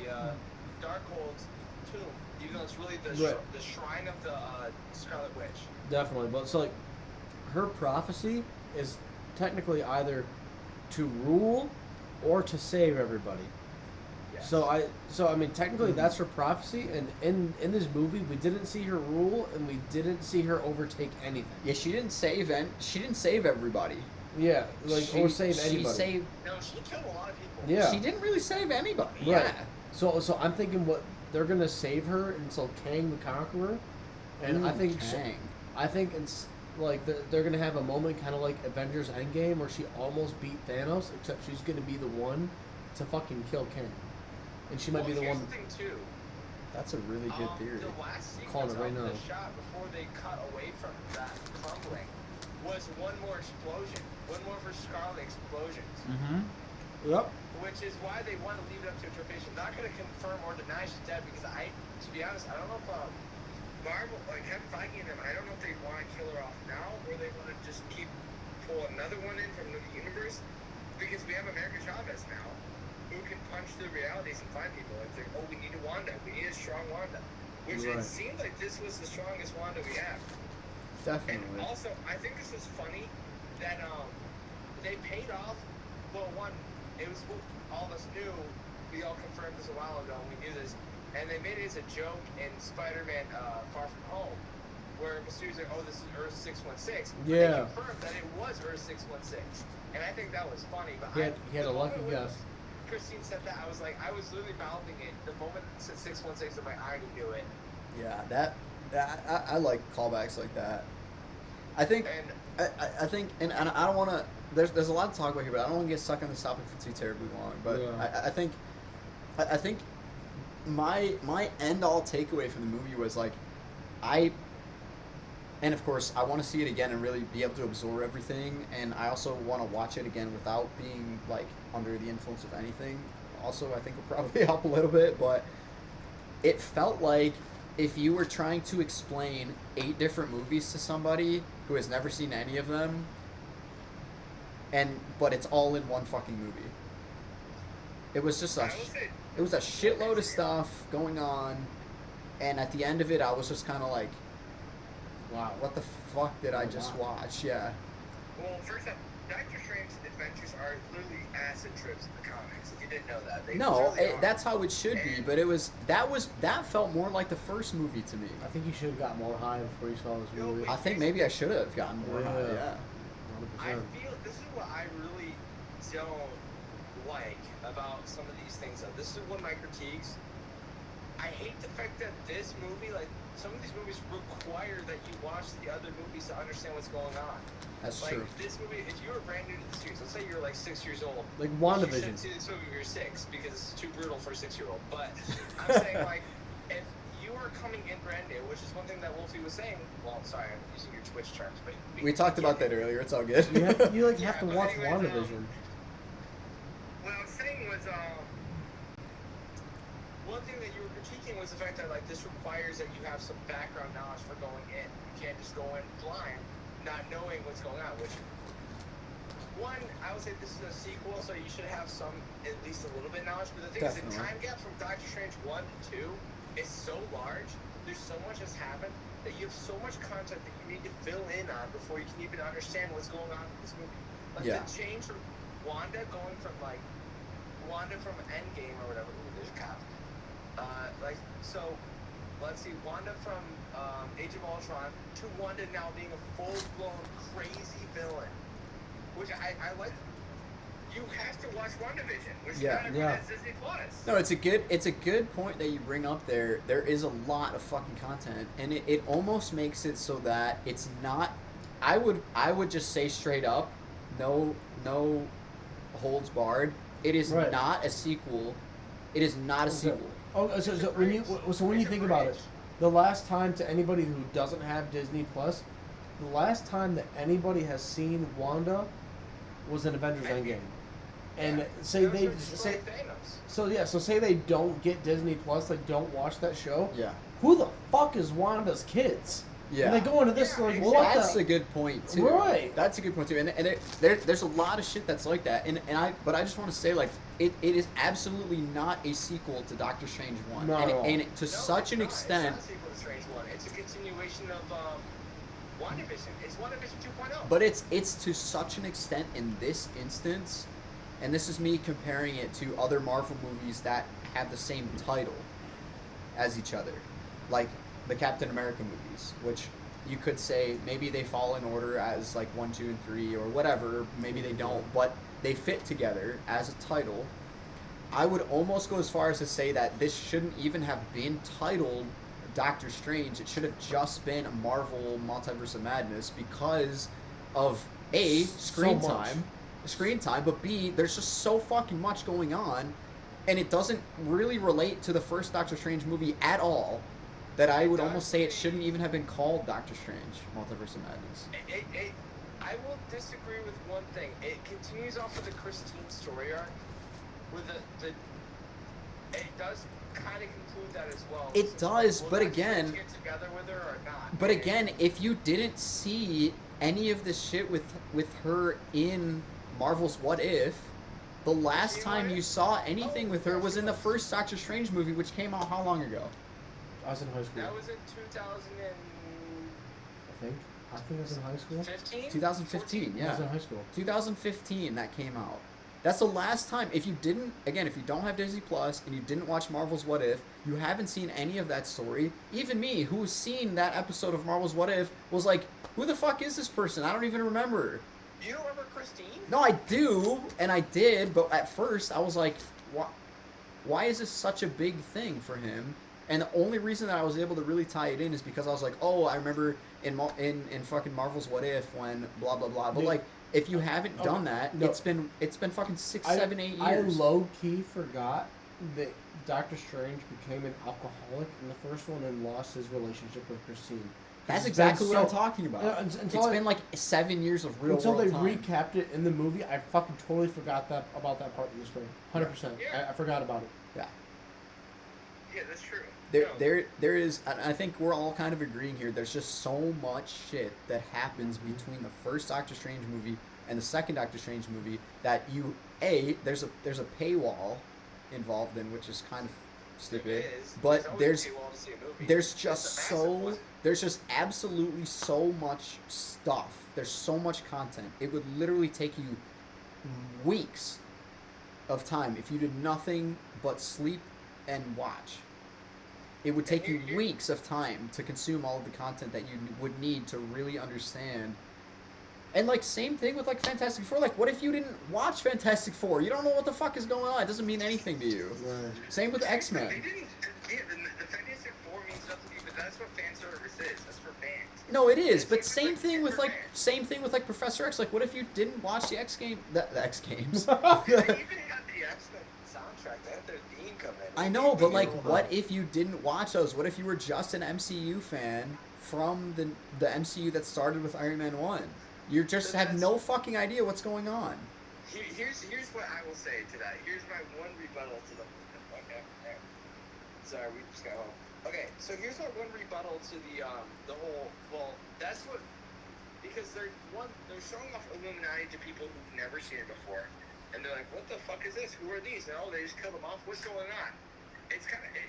the Darkhold's tomb, even though it's really the Right. the shrine of the Scarlet Witch. definitely. But so like her prophecy is technically either to rule or to save everybody. Yes. So I mean technically that's her prophecy, and in this movie we didn't see her rule and we didn't see her overtake anything. Yeah, she didn't save everybody. Yeah, like She- or save she anybody. saved. No, she killed a lot of people. Yeah. She didn't really save anybody. Right. Yeah. So I'm thinking what they're gonna save her until Kang the Conqueror, and I think Kang. I think it's like they're gonna have a moment kind of like Avengers Endgame where she almost beat Thanos, except she's gonna be the one to fucking kill Kang, and she might be the here's one. the thing too. That's a really good theory. The last Calling sequence it right of now. the shot before they cut away from that crumbling was one more explosion, one more for Scarlet explosions, Mm-hmm. Yep. which is why they want to leave it up to interpretation. Not going to confirm or deny she's dead because to be honest, I don't know if Marvel, like Kevin Feige and them, I don't know if they want to kill her off now or they want to just pull another one in from the universe because we have America Chavez now who can punch through realities and find people. It's like, oh, we need a Wanda. We need a strong Wanda. Which Right. it seemed like this was the strongest Wanda we have. Definitely. And also, I think this was funny that they paid off. Well, one, it was what all of us knew. We all confirmed this a while ago. We knew this, and they made it as a joke in Spider-Man: Far From Home, where Mysterio's like, "Oh, this is Earth 616." But Yeah. They confirmed that it was Earth 616, and I think that was funny. But He had the a lucky moment when guess. Christine said that, I was literally mouthing it. The moment it said 616, I'm like, I already knew it. Yeah, I like callbacks like that. I think And I think, and I don't want to. There's a lot to talk about here, but I don't want to get stuck on this topic for too terribly long. But Yeah. I think my end all takeaway from the movie was like, and of course I want to see it again and really be able to absorb everything, and I also want to watch it again without being like under the influence of anything. Also, I think will probably help a little bit, but it felt like if you were trying to explain 8 different movies to somebody who has never seen any of them, but it's all in one fucking movie. It was just I will say, it was a shitload of stuff going on, and at the end of it, I was just kind of like, Wow. what the fuck did I Oh, just wow. watch? Yeah. well, first up, Doctor Strange's adventures are literally acid trips in the comics. If you didn't know that, they No, literally are. that's how it should be, but that felt more like the first movie to me. I think you should have got more high before you saw this No, movie. I think maybe I should have gotten more high, Yeah. yeah. I 100%. feel this is what I really don't like about some of these things. This is one of my critiques. I hate the fact that this movie, like some of these movies, require that you watch the other movies to understand what's going on. That's Like true. this movie, if you were brand new to the series, let's say you're like 6 years old. Like You WandaVision. shouldn't see this movie when you're 6 because it's too brutal for a 6-year-old. But I'm saying like, if you are coming in brand new, which is one thing that Wolfie was saying. Well, sorry, I'm using your Twitch terms, but We talked about that earlier. It's all good. You have to Yeah, have to but watch anyways, WandaVision. What I was saying was, one thing that you were critiquing was the fact that like this requires that you have some background knowledge for going in. You can't just go in blind, not knowing what's going on. Which one, I would say this is a sequel, so you should have some, at least a little bit knowledge. But the thing is, the time gap from Doctor Strange 1 to 2 is so large. There's so much has happened that you have so much content that you need to fill in on before you can even understand what's going on in this movie. Like the change from Wanda going from like Wanda from Endgame or whatever. Ooh, there's a cop. So let's see, Wanda from Age of Ultron to Wanda now being a full-blown crazy villain, which I like. You have to watch WandaVision, which is not everyone has Disney Plus. No, it's a good point that you bring up there. There is a lot of fucking content, and it almost makes it so that it's not. I would just say straight up, no holds barred. It is not a sequel. It is not a sequel. Oh, so when you think about it, the last time, to anybody who doesn't have Disney Plus, the last time that anybody has seen Wanda was in Avengers Endgame. And say they don't get Disney Plus, like don't watch that show. Yeah. Who the fuck is Wanda's kids? Yeah. And they go into this like, well, what? That's a good point too. Right. That's a good point too. And there's a lot of shit that's like that. But I just want to say like it is absolutely not a sequel to Doctor Strange 1. No. And to such an extent. It's not a sequel to Strange 1. It's a continuation of WandaVision. It's WandaVision 2.0. But it's to such an extent in this instance, and this is me comparing it to other Marvel movies that have the same title as each other, like the Captain America movies, which you could say maybe they fall in order as like 1, 2, and 3 or whatever. Maybe they don't, but they fit together as a title. I would almost go as far as to say that this shouldn't even have been titled Doctor Strange. It should have just been a Marvel Multiverse of Madness because of A, screen time, but B, there's just so fucking much going on, and it doesn't really relate to the first Doctor Strange movie at all, that I would almost say it shouldn't even have been called Doctor Strange Multiverse of Madness. I will disagree with one thing. It continues off of the Christine story arc with it does kind of conclude that as well. It does, but again, get together with her or not. But again, if you didn't see any of this shit with her in Marvel's What If, the last time you saw anything with her was in the first Doctor Strange movie, which came out how long ago? I was in high school. That was in 2000 and... I think I was in high school. 15? 2015, yeah. I was in high school. 2015 that came out. That's the last time. If you don't have Disney Plus and you didn't watch Marvel's What If, you haven't seen any of that story. Even me, who's seen that episode of Marvel's What If, was like, who the fuck is this person? I don't even remember. You don't remember Christine? No, I do, and I did, but at first I was like, why is this such a big thing for him? And the only reason that I was able to really tie it in is because I was like, oh, I remember in fucking Marvel's What If when blah blah blah. But like, if you haven't done that, it's been fucking 6, 7, 8 years. I low key forgot that Doctor Strange became an alcoholic in the first one and lost his relationship with Christine. That's exactly what I'm talking about. It's been like 7 years of real until world they time. recapped it in the movie. I fucking totally forgot about that part in the story. 100%. Yeah. I forgot about it. Yeah. Yeah, that's true. There is, and I think we're all kind of agreeing here, there's just so much shit that happens between the first Doctor Strange movie and the second Doctor Strange movie that there's a paywall involved in, which is kind of stupid. But there's just absolutely so much stuff. There's so much content. It would literally take you weeks of time if you did nothing but sleep and watch. It would take you weeks of time to consume all of the content that you would need to really understand. And like same thing with like Fantastic Four. Like, what if you didn't watch Fantastic Four? You don't know what the fuck is going on. It doesn't mean anything to you. Right. Same with X-Men. They didn't. Yeah, the Fantastic Four means nothing to you, but that's what fan service is. That's for fans. No, it is. But same thing with like Professor X. Like, what if you didn't watch the X Games? The X Games. They even got the X-Men soundtrack. They had their theme come in. I know, but like, what if you didn't watch those? What if you were just an MCU fan from the MCU that started with Iron Man 1? You just have no fucking idea what's going on. Here's what I will say to that. Here's my one rebuttal to the Sorry, we just got home. Okay, so here's our one rebuttal to the whole. Well, that's what, because they're showing off Illuminati to people who've never seen it before, and they're like, what the fuck is this? Who are these? And they just killed them off. What's going on? It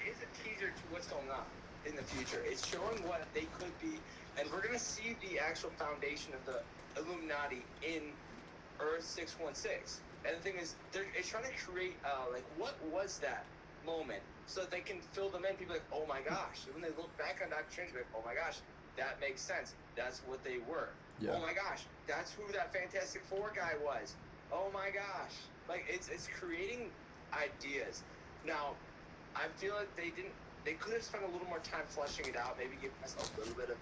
is a teaser to what's going on in the future. It's showing what they could be, and we're gonna see the actual foundation of the Illuminati in Earth 616. And the thing is, it's trying to create like, what was that moment, so that they can fill them in. People are like, oh my gosh. And when they look back on Doctor Strange, they're like, oh my gosh, that makes sense. That's what they were. Yeah. Oh my gosh, that's who that Fantastic Four guy was. Oh my gosh. Like, it's creating ideas. Now, I feel like they could have spent a little more time fleshing it out, maybe give us a little bit of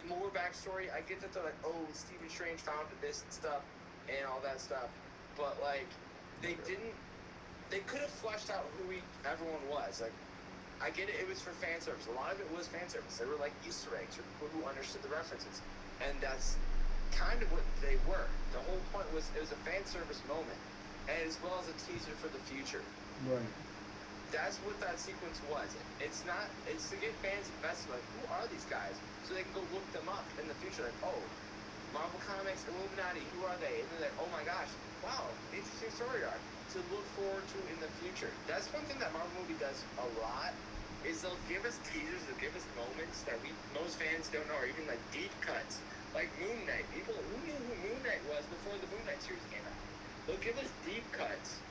more backstory. I get that they're like, oh, Stephen Strange founded this and stuff and all that stuff, but like, they could have fleshed out who everyone was. Like, I get it was for fan service. A lot of it was fan service. They were like Easter eggs for people who understood the references, and that's kind of what they were. The whole point was it was a fan service moment, and as well as a teaser for the future. Right. That's what that sequence was. It's to get fans invested, like, who are these guys? So they can go look them up in the future, like, oh, Marvel Comics, Illuminati, who are they? And they're like, oh my gosh, wow, interesting story arc to look forward to in the future. That's one thing that Marvel movie does a lot, is they'll give us teasers, they'll give us moments that most fans don't know, or even like deep cuts, like Moon Knight. People who knew who Moon Knight was before the Moon Knight series came out. They'll give us deep cuts,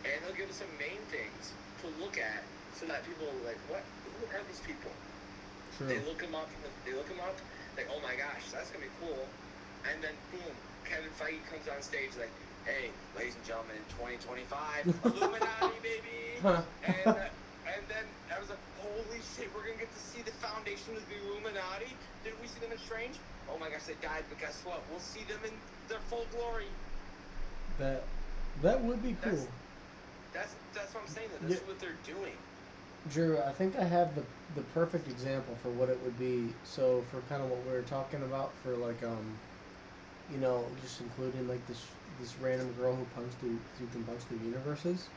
and they'll give us some main things to look at, so that people are like, what? Who are these people? True. They look them up, like, oh my gosh, that's gonna be cool. And then boom, Kevin Feige comes on stage like, hey, ladies and gentlemen, in 2025, Illuminati, baby. And then I was like, holy shit, we're gonna get to see the foundation of the Illuminati. Did we see them in Strange? Oh my gosh, they died, but guess what? We'll see them in their full glory. That would be cool. That's what I'm saying. That's what they're doing. Drew, I think I have the perfect example for what it would be. So for kind of what we were talking about, for like just including like this random girl who can punch through universes.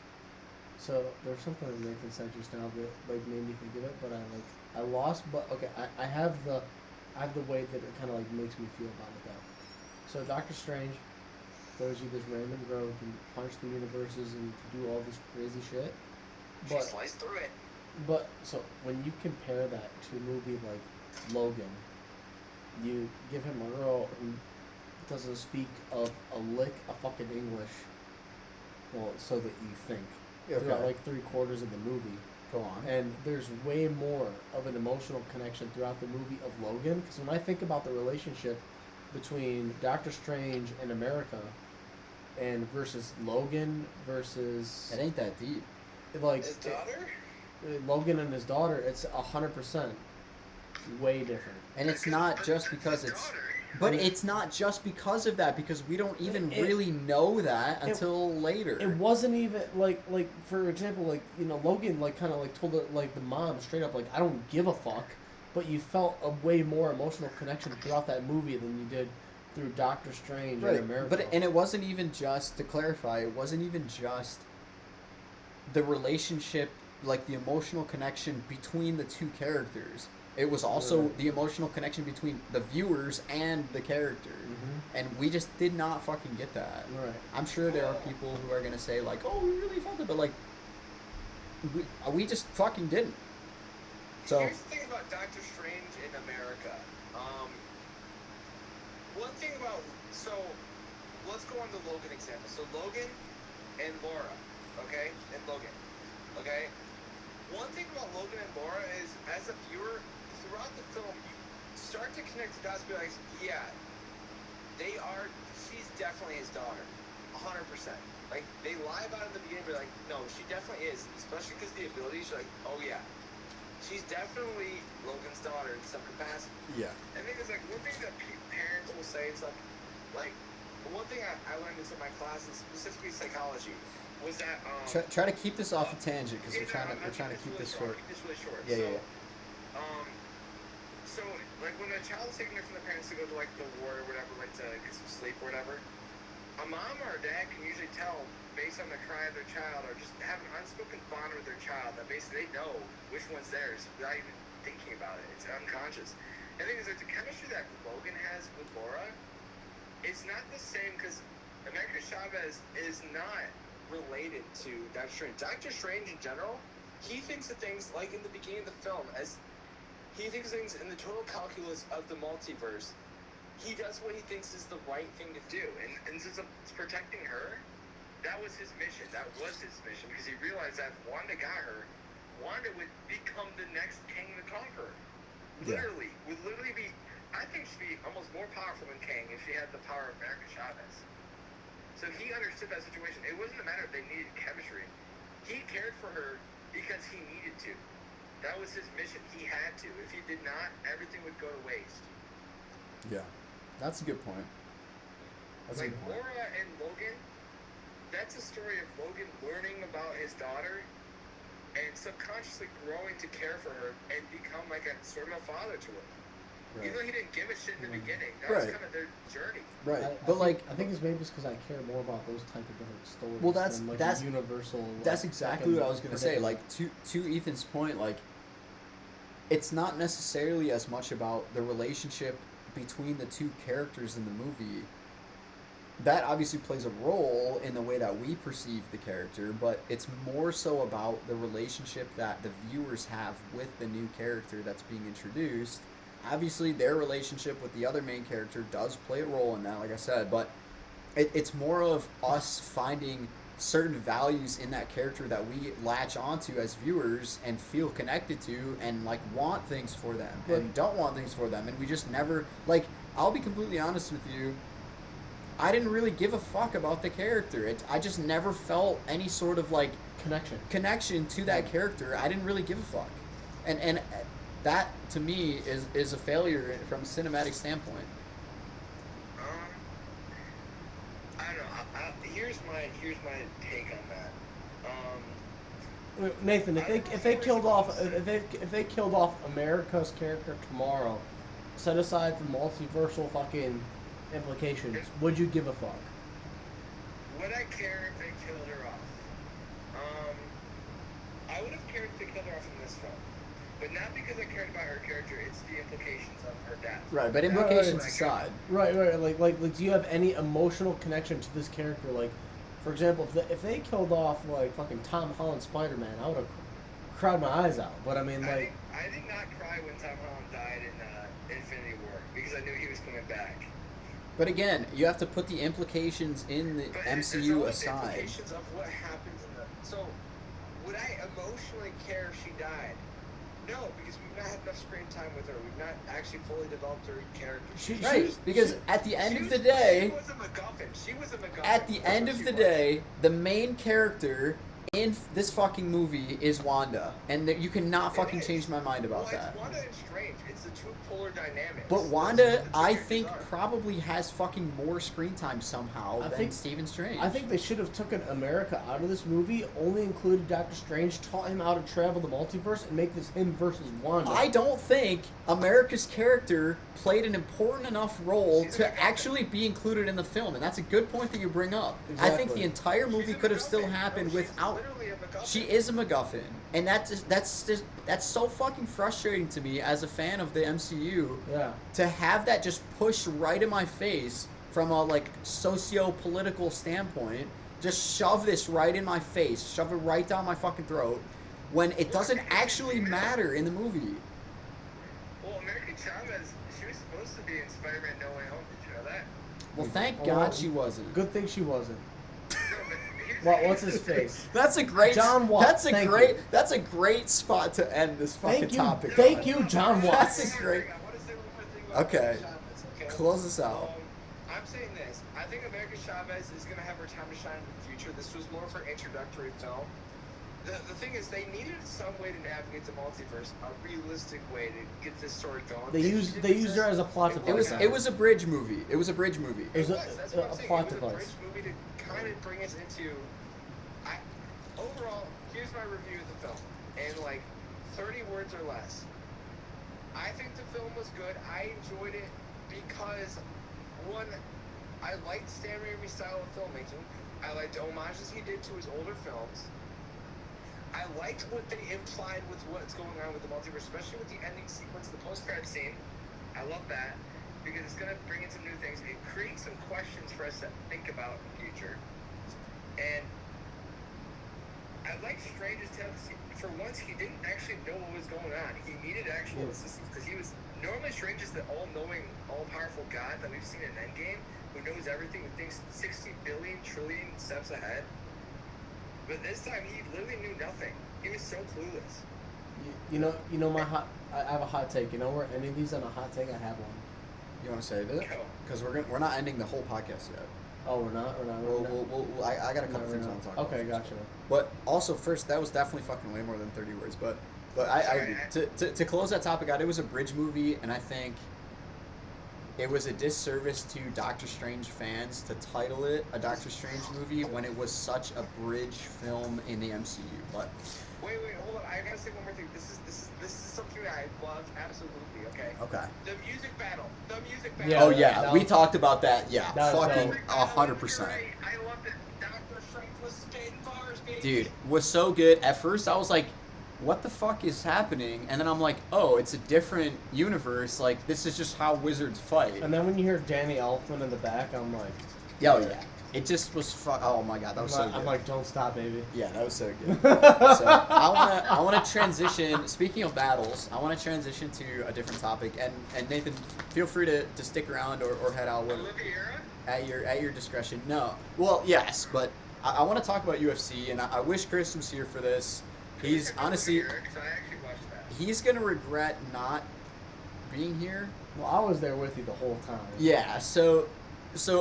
So there's something that Nathan said just now that like made me think of it, but I lost. But okay, I have the way that it kind of like makes me feel about it though. So Doctor Strange throws you this random girl who can punch through universes and do all this crazy shit. She sliced through it. But so when you compare that to a movie like Logan, you give him a girl who doesn't speak of a lick of fucking English, well, so that you think. Throughout like 3/4 of the movie. Go on. And there's way more of an emotional connection throughout the movie of Logan, because when I think about the relationship between Doctor Strange and America, and versus Logan versus... It ain't that deep. Like, his daughter? Logan and his daughter, it's 100% way different. And it's not just because it's... But it's not just because of that, because we don't even really know that until later. It wasn't even, like, for example, like, Logan, like, kind of, like, told it, like, the mom straight up, like, I don't give a fuck, but you felt a way more emotional connection throughout that movie than you did through Doctor Strange and America. And it wasn't even just, to clarify, it wasn't even just the relationship, like, the emotional connection between the two characters. It was also the emotional connection between the viewers and the character. Mm-hmm. And we just did not fucking get that. Right. I'm sure there are people who are going to say, like, oh, we really felt it, but, like, we just fucking didn't. So here's the thing about Doctor Strange in America. One thing about... So, let's go on the Logan example. So, Logan and Laura, okay? And Logan, okay? One thing about Logan and Laura is, as a viewer, throughout the film, you start to connect the dots and be like, yeah, she's definitely his daughter. 100%. Like, they lie about it in the beginning, but like, no, she definitely is. Especially because the abilities, you're like, oh yeah. She's definitely Logan's daughter in some capacity. Yeah. I think it's like, one thing that parents will say, it's like, one thing I learned in some of my classes, specifically psychology, was that try to keep this off a tangent, because we're trying to keep this short. Keep this really short. Yeah. So like when a child's taken away from the parents to go to like the war or whatever, like to get some sleep or whatever, a mom or a dad can usually tell based on the cry of their child or just have an unspoken bond with their child that basically they know which one's theirs without even thinking about it. It's unconscious. And the thing is, like, the chemistry that Logan has with Laura is not the same because America Chavez is not related to Doctor Strange. Doctor Strange in general, he thinks of things like in the beginning of the film as he thinks of things in the total calculus of the multiverse. He does what he thinks is the right thing to do, and since it's protecting her, that was his mission. That was his mission because he realized that if Wanda got her, Wanda would become the next King the Conqueror. Literally, would literally be. I think she'd be almost more powerful than Kang if she had the power of America Chavez. So he understood that situation. It wasn't a matter of they needed chemistry. He cared for her because he needed to. That was his mission. He had to. If he did not, everything would go to waste. Yeah, that's a good point. That's a Like good point. Laura and Logan, that's a story of Logan learning about his daughter and subconsciously growing to care for her and become like a sort of a father to her. Right. Even though he didn't give a shit in the beginning, that was Right. kind of their journey. Right, I think it's maybe just because I care more about those type of different stories. Well, that's- than, like, that's- a universal. That's like, exactly fucking what I was gonna say. predicament. Like to Ethan's point, like it's not necessarily as much about the relationship between the two characters in the movie. That obviously plays a role in the way that we perceive the character, but it's more so about the relationship that the viewers have with the new character that's being introduced. Obviously, their relationship with the other main character does play a role in that, like I said, but it's more of us finding certain values in that character that we latch onto as viewers and feel connected to and like want things for them and don't want things for them, and we just never like. I'll be completely honest with you. I didn't really give a fuck about the character. I just never felt any sort of like connection to that character. I didn't really give a fuck, and that to me is a failure from a cinematic standpoint. I don't know. Here's my take on that. Nathan, if they killed off America's character tomorrow, set aside the multiversal fucking implications, would you give a fuck? Would I care if they killed her off? I would have cared if they killed her off in this film, but not because I cared about her character. It's the implications of her death. Right, but implications aside. Right. Like, do you have any emotional connection to this character? Like, for example, if they killed off like fucking Tom Holland Spider-Man, I would have cried my eyes out. But I mean, like, I did not cry when Tom Holland died in Infinity War because I knew he was coming back. But again, you have to put the implications in the But MCU there's always aside. implications of what happens in the. So, would I emotionally care if she died? No, because we've not had enough screen time with her. We've not actually fully developed her character. Right, because at the end of the day, she was a MacGuffin. She was a MacGuffin. at the end of the day, the main character in this fucking movie is Wanda, and you cannot fucking change my mind about that. It's Wanda and Strange. It's the two polar dynamics. But Wanda, I think, probably has fucking more screen time somehow I than think- Stephen Strange. I think they should have taken America out of this movie, only included Doctor Strange, taught him how to travel the multiverse, and make this him versus Wanda. I don't think America's character played an important enough role to actually be included in the film, and that's a good point that you bring up. I think Exactly. the entire movie could have still happened without. She is a MacGuffin, and that's so fucking frustrating to me as a fan of the MCU. Yeah. To have that just pushed right in my face from a like socio-political standpoint, just shove this right in my face, shove it right down my fucking throat, when it doesn't actually matter in the movie. Well, America Chavez, she was supposed to be in Spider-Man No Way Home. Did you know that? Well, thank Oh, God she wasn't. Good thing she wasn't. No, but here's What's his face? That's a great. John Watts, That's a thank great. you. That's a great spot to end this fucking Thank you, topic. thank on. you, John That's Watts. a great. I want to say one more thing about Okay. America Chavez, okay? Close us out. I'm saying this. I think America Chavez is going to have her time to shine in the future. This was more for introductory film. The thing is, they needed some way to navigate the multiverse, a realistic way to get this story going. They used her as a plot device. It was a bridge movie. It was a bridge movie. It was That's what I'm a saying. plot It was a device. bridge movie to kind of bring us into. Overall, here's my review of the film, in like 30 words or less. I think the film was good. I enjoyed it because, one, I liked Sam Raimi's style of filmmaking. I liked the homages he did to his older films. I liked what they implied with what's going on with the multiverse, especially with the ending sequence, the post-credit scene. I love that because it's going to bring in some new things. It creates some questions for us to think about in the future. And I like Strange's tale. For once, he didn't actually know what was going on. He needed actual assistance because he was normally Strange is the all-knowing, all-powerful God that we've seen in Endgame, who knows everything, who thinks 60 billion trillion steps ahead. But this time, he literally knew nothing. He was so clueless. You know, I have a hot take. You know, we're ending these on a hot take. I have one. You want to save it? Because we're not ending the whole podcast yet. Oh, we're not. I got a couple things I want to talk about. Okay, gotcha. But also, first, that was definitely fucking way more than 30 words. But to close that topic out, it was a bridge movie, and I think it was a disservice to Doctor Strange fans to title it a Doctor Strange movie when it was such a bridge film in the MCU. But wait, hold on. I gotta say one more thing. This is something that I love absolutely. Okay. Okay. The music battle. Yeah, oh yeah, that we was, talked about that. Yeah, that was fucking dope. 100%. I loved it. Doctor Strange was spitting bars, baby. Dude, was so good. At first, I was like, what the fuck is happening? And then I'm like, oh, it's a different universe. Like, this is just how wizards fight. And then when you hear Danny Elfman in the back, I'm like, oh yeah. It just was oh my god, that was so good. I'm like, don't stop, baby. Yeah, that was so good. So I wanna transition, speaking of battles, I wanna transition to a different topic, and Nathan, feel free to stick around or head out at your discretion. No. Well, yes, but I wanna talk about UFC, and I wish Chris was here for this. He's honestly he's gonna regret not being here. Well, I was there with you the whole time. Yeah, so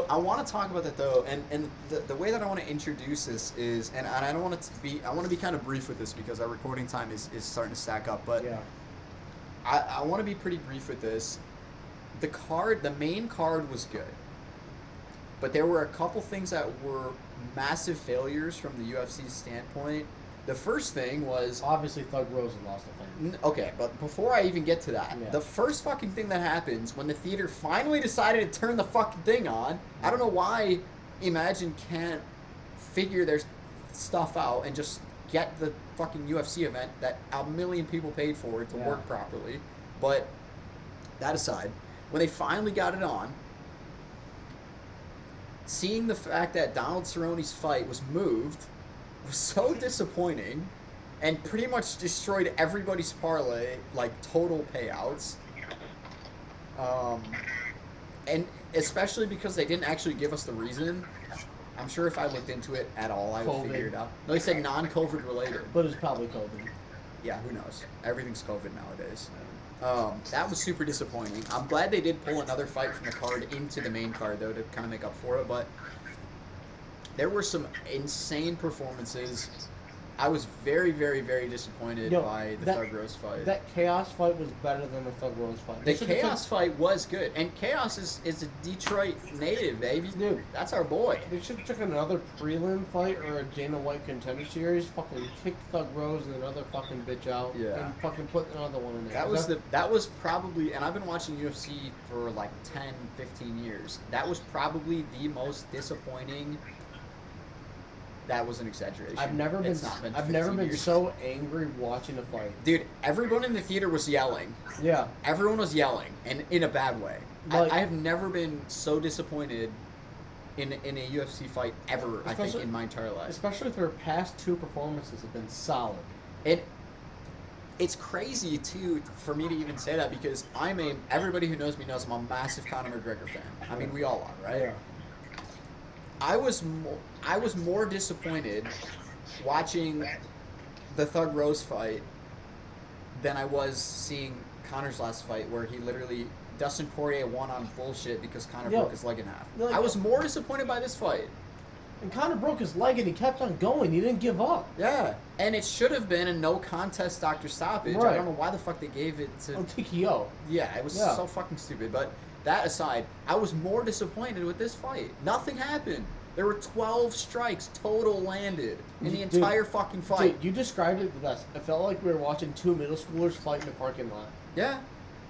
I want to talk about that though, and the way that I want to introduce this is, and I don't want it to be, I want to be kind of brief with this because our recording time is starting to stack up, but yeah. I want to be pretty brief with this. The main card was good, but there were a couple things that were massive failures from the UFC's standpoint. The first thing was obviously Thug Rose lost the thing. Okay, but before I even get to that, Yeah. the first fucking thing that happens when the theater finally decided to turn the fucking thing on, I don't know why Imagine can't figure their stuff out and just get the fucking UFC event that a million people paid for to work properly. But that aside, when they finally got it on, seeing the fact that Donald Cerrone's fight was moved was so disappointing and pretty much destroyed everybody's parlay, like total payouts. And especially because they didn't actually give us the reason. I'm sure if I looked into it at all, I would figure it out. No, they said non-COVID related. But it's probably COVID. Yeah, who knows? Everything's COVID nowadays. That was super disappointing. I'm glad they did pull another fight from the card into the main card, though, to kind of make up for it, but there were some insane performances. I was very, very, very disappointed by the Thug Rose fight. That Chaos fight was better than the Thug Rose fight. The Chaos fight was good. And Chaos is a Detroit native, baby. Dude, that's our boy. They should have taken another prelim fight or a Dana White contender series, fucking kick Thug Rose and another fucking bitch out, and fucking put another one in there. That was probably, and I've been watching UFC for like 10, 15 years. That was probably the most disappointing. That was an exaggeration. I've never been so angry watching a fight. Dude, everyone in the theater was yelling. Yeah. Everyone was yelling, and in a bad way. Like, I have never been so disappointed in a UFC fight ever, I think, in my entire life. Especially if their past two performances have been solid. It's crazy, too, for me to even say that, because everybody who knows me knows I'm a massive Conor McGregor fan. I mean, we all are, right? Yeah. I was more disappointed watching the Thug Rose fight than I was seeing Conor's last fight, where he literally Dustin Poirier won on bullshit because Conor broke his leg in half. I was more disappointed by this fight. And Conor broke his leg and he kept on going. He didn't give up. Yeah, and it should have been a no contest doctor stoppage. Right. I don't know why the fuck they gave it to TKO. Yeah, it was so fucking stupid. But that aside, I was more disappointed with this fight. Nothing happened. There were 12 strikes total landed in the entire fucking fight. Dude, you described it the best. I felt like we were watching two middle schoolers fight in a parking lot. Yeah.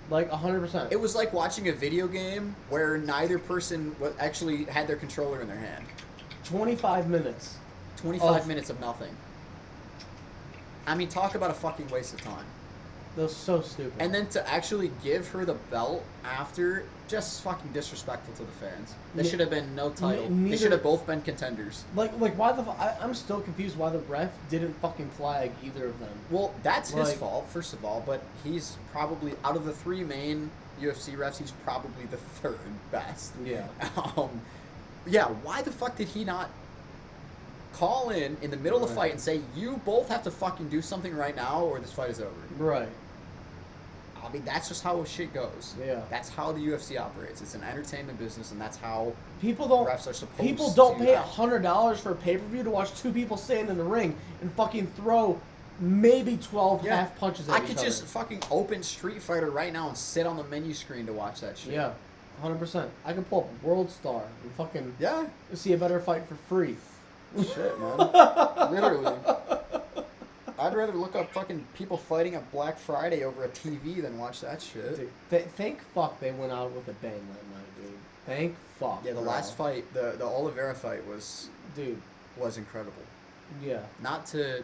Like 100%. It was like watching a video game where neither person actually had their controller in their hand. 25 minutes. 25 minutes of nothing. I mean, talk about a fucking waste of time. That was so stupid. And then to actually give her the belt after, just fucking disrespectful to the fans. There should have been no title. They should have both been contenders. Like why I'm still confused why the ref didn't fucking flag either of them. Well, that's his fault, first of all, but he's probably, out of the 3 main UFC refs, he's probably the 3rd best. Yeah. Yeah, why the fuck did he not call in the middle of the fight and say, you both have to fucking do something right now or this fight is over? Right. I mean, that's just how shit goes. Yeah. That's how the UFC operates. It's an entertainment business, and that's how refs are supposed to People don't pay $100 for a pay-per-view to watch 2 people stand in the ring and fucking throw maybe 12 half punches at each other. I could just fucking open Street Fighter right now and sit on the menu screen to watch that shit. Yeah, 100%. I could pull up World Star and fucking see a better fight for free. Shit, man. Literally. I'd rather look up fucking people fighting on Black Friday over a TV than watch that shit. Dude, thank fuck they went out with a bang that night, dude. Thank fuck. Yeah, the last fight, the Oliveira fight was incredible. Yeah. Not to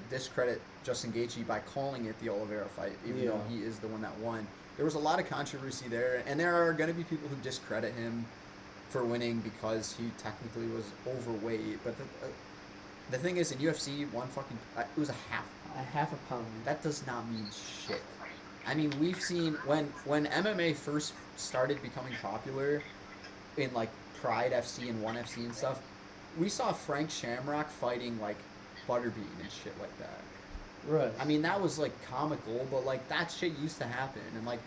discredit Justin Gaethje by calling it the Oliveira fight, even though he is the one that won. There was a lot of controversy there, and there are going to be people who discredit him for winning because he technically was overweight. But the thing is, in UFC, it was a half pound. A half a pound. That does not mean shit. I mean, we've seen when MMA first started becoming popular in like Pride FC and ONE FC and stuff, we saw Frank Shamrock fighting like Butterbean and shit like that. Right. I mean, that was like comical, but like that shit used to happen, and like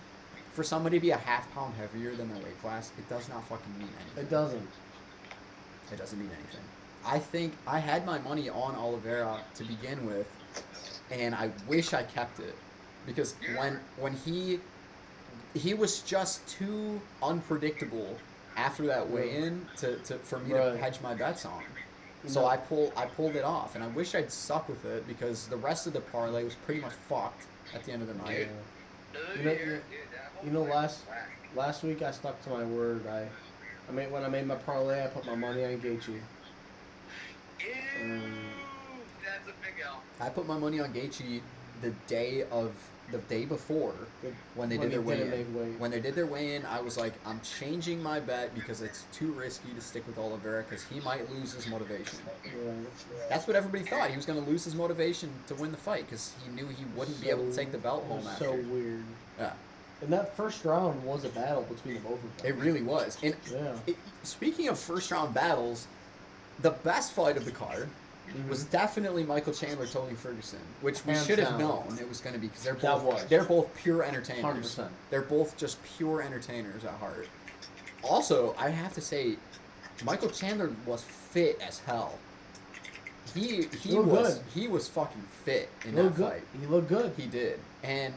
for somebody to be a half pound heavier than their weight class, it does not fucking mean anything. It doesn't. It doesn't mean anything. I think I had my money on Oliveira to begin with, and I wish I kept it, because when he was just too unpredictable after that weigh-in for me to hedge my bets on. So I pulled it off, and I wish I'd stuck with it because the rest of the parlay was pretty much fucked at the end of the night. You know, last week I stuck to my word. When I made my parlay, I put my money on Gaethje. That's a big L. I put my money on Gaethje the day before when they did their weigh-in. When they did their weigh-in, I was like, I'm changing my bet because it's too risky to stick with Oliveira because he might lose his motivation. That's what everybody thought. He was going to lose his motivation to win the fight because he knew he wouldn't be able to take the belt home after. So weird. Yeah. And that first round was a battle between the both of them. It really was. And speaking of first-round battles, the best fight of the card was definitely Michael Chandler, Tony Ferguson, which we should have known it was going to be because they're both pure entertainers. 100%. They're both just pure entertainers at heart. Also, I have to say, Michael Chandler was fit as hell. He was fucking fit in that fight. He looked good. He did, and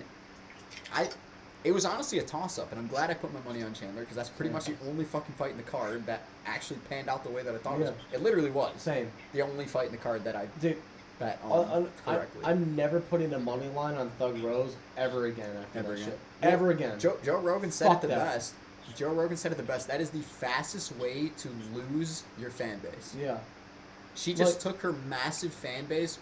it was honestly a toss-up, and I'm glad I put my money on Chandler because that's pretty much the only fucking fight in the card that actually panned out the way that I thought it was. It literally was. Same. The only fight in the card that I bet on correctly. I'm never putting a money line on Thug Rose ever again after that shit. Well, ever again. Joe Rogan said it the best. Joe Rogan said it the best. That is the fastest way to lose your fan base. Yeah. She just took her massive fan base,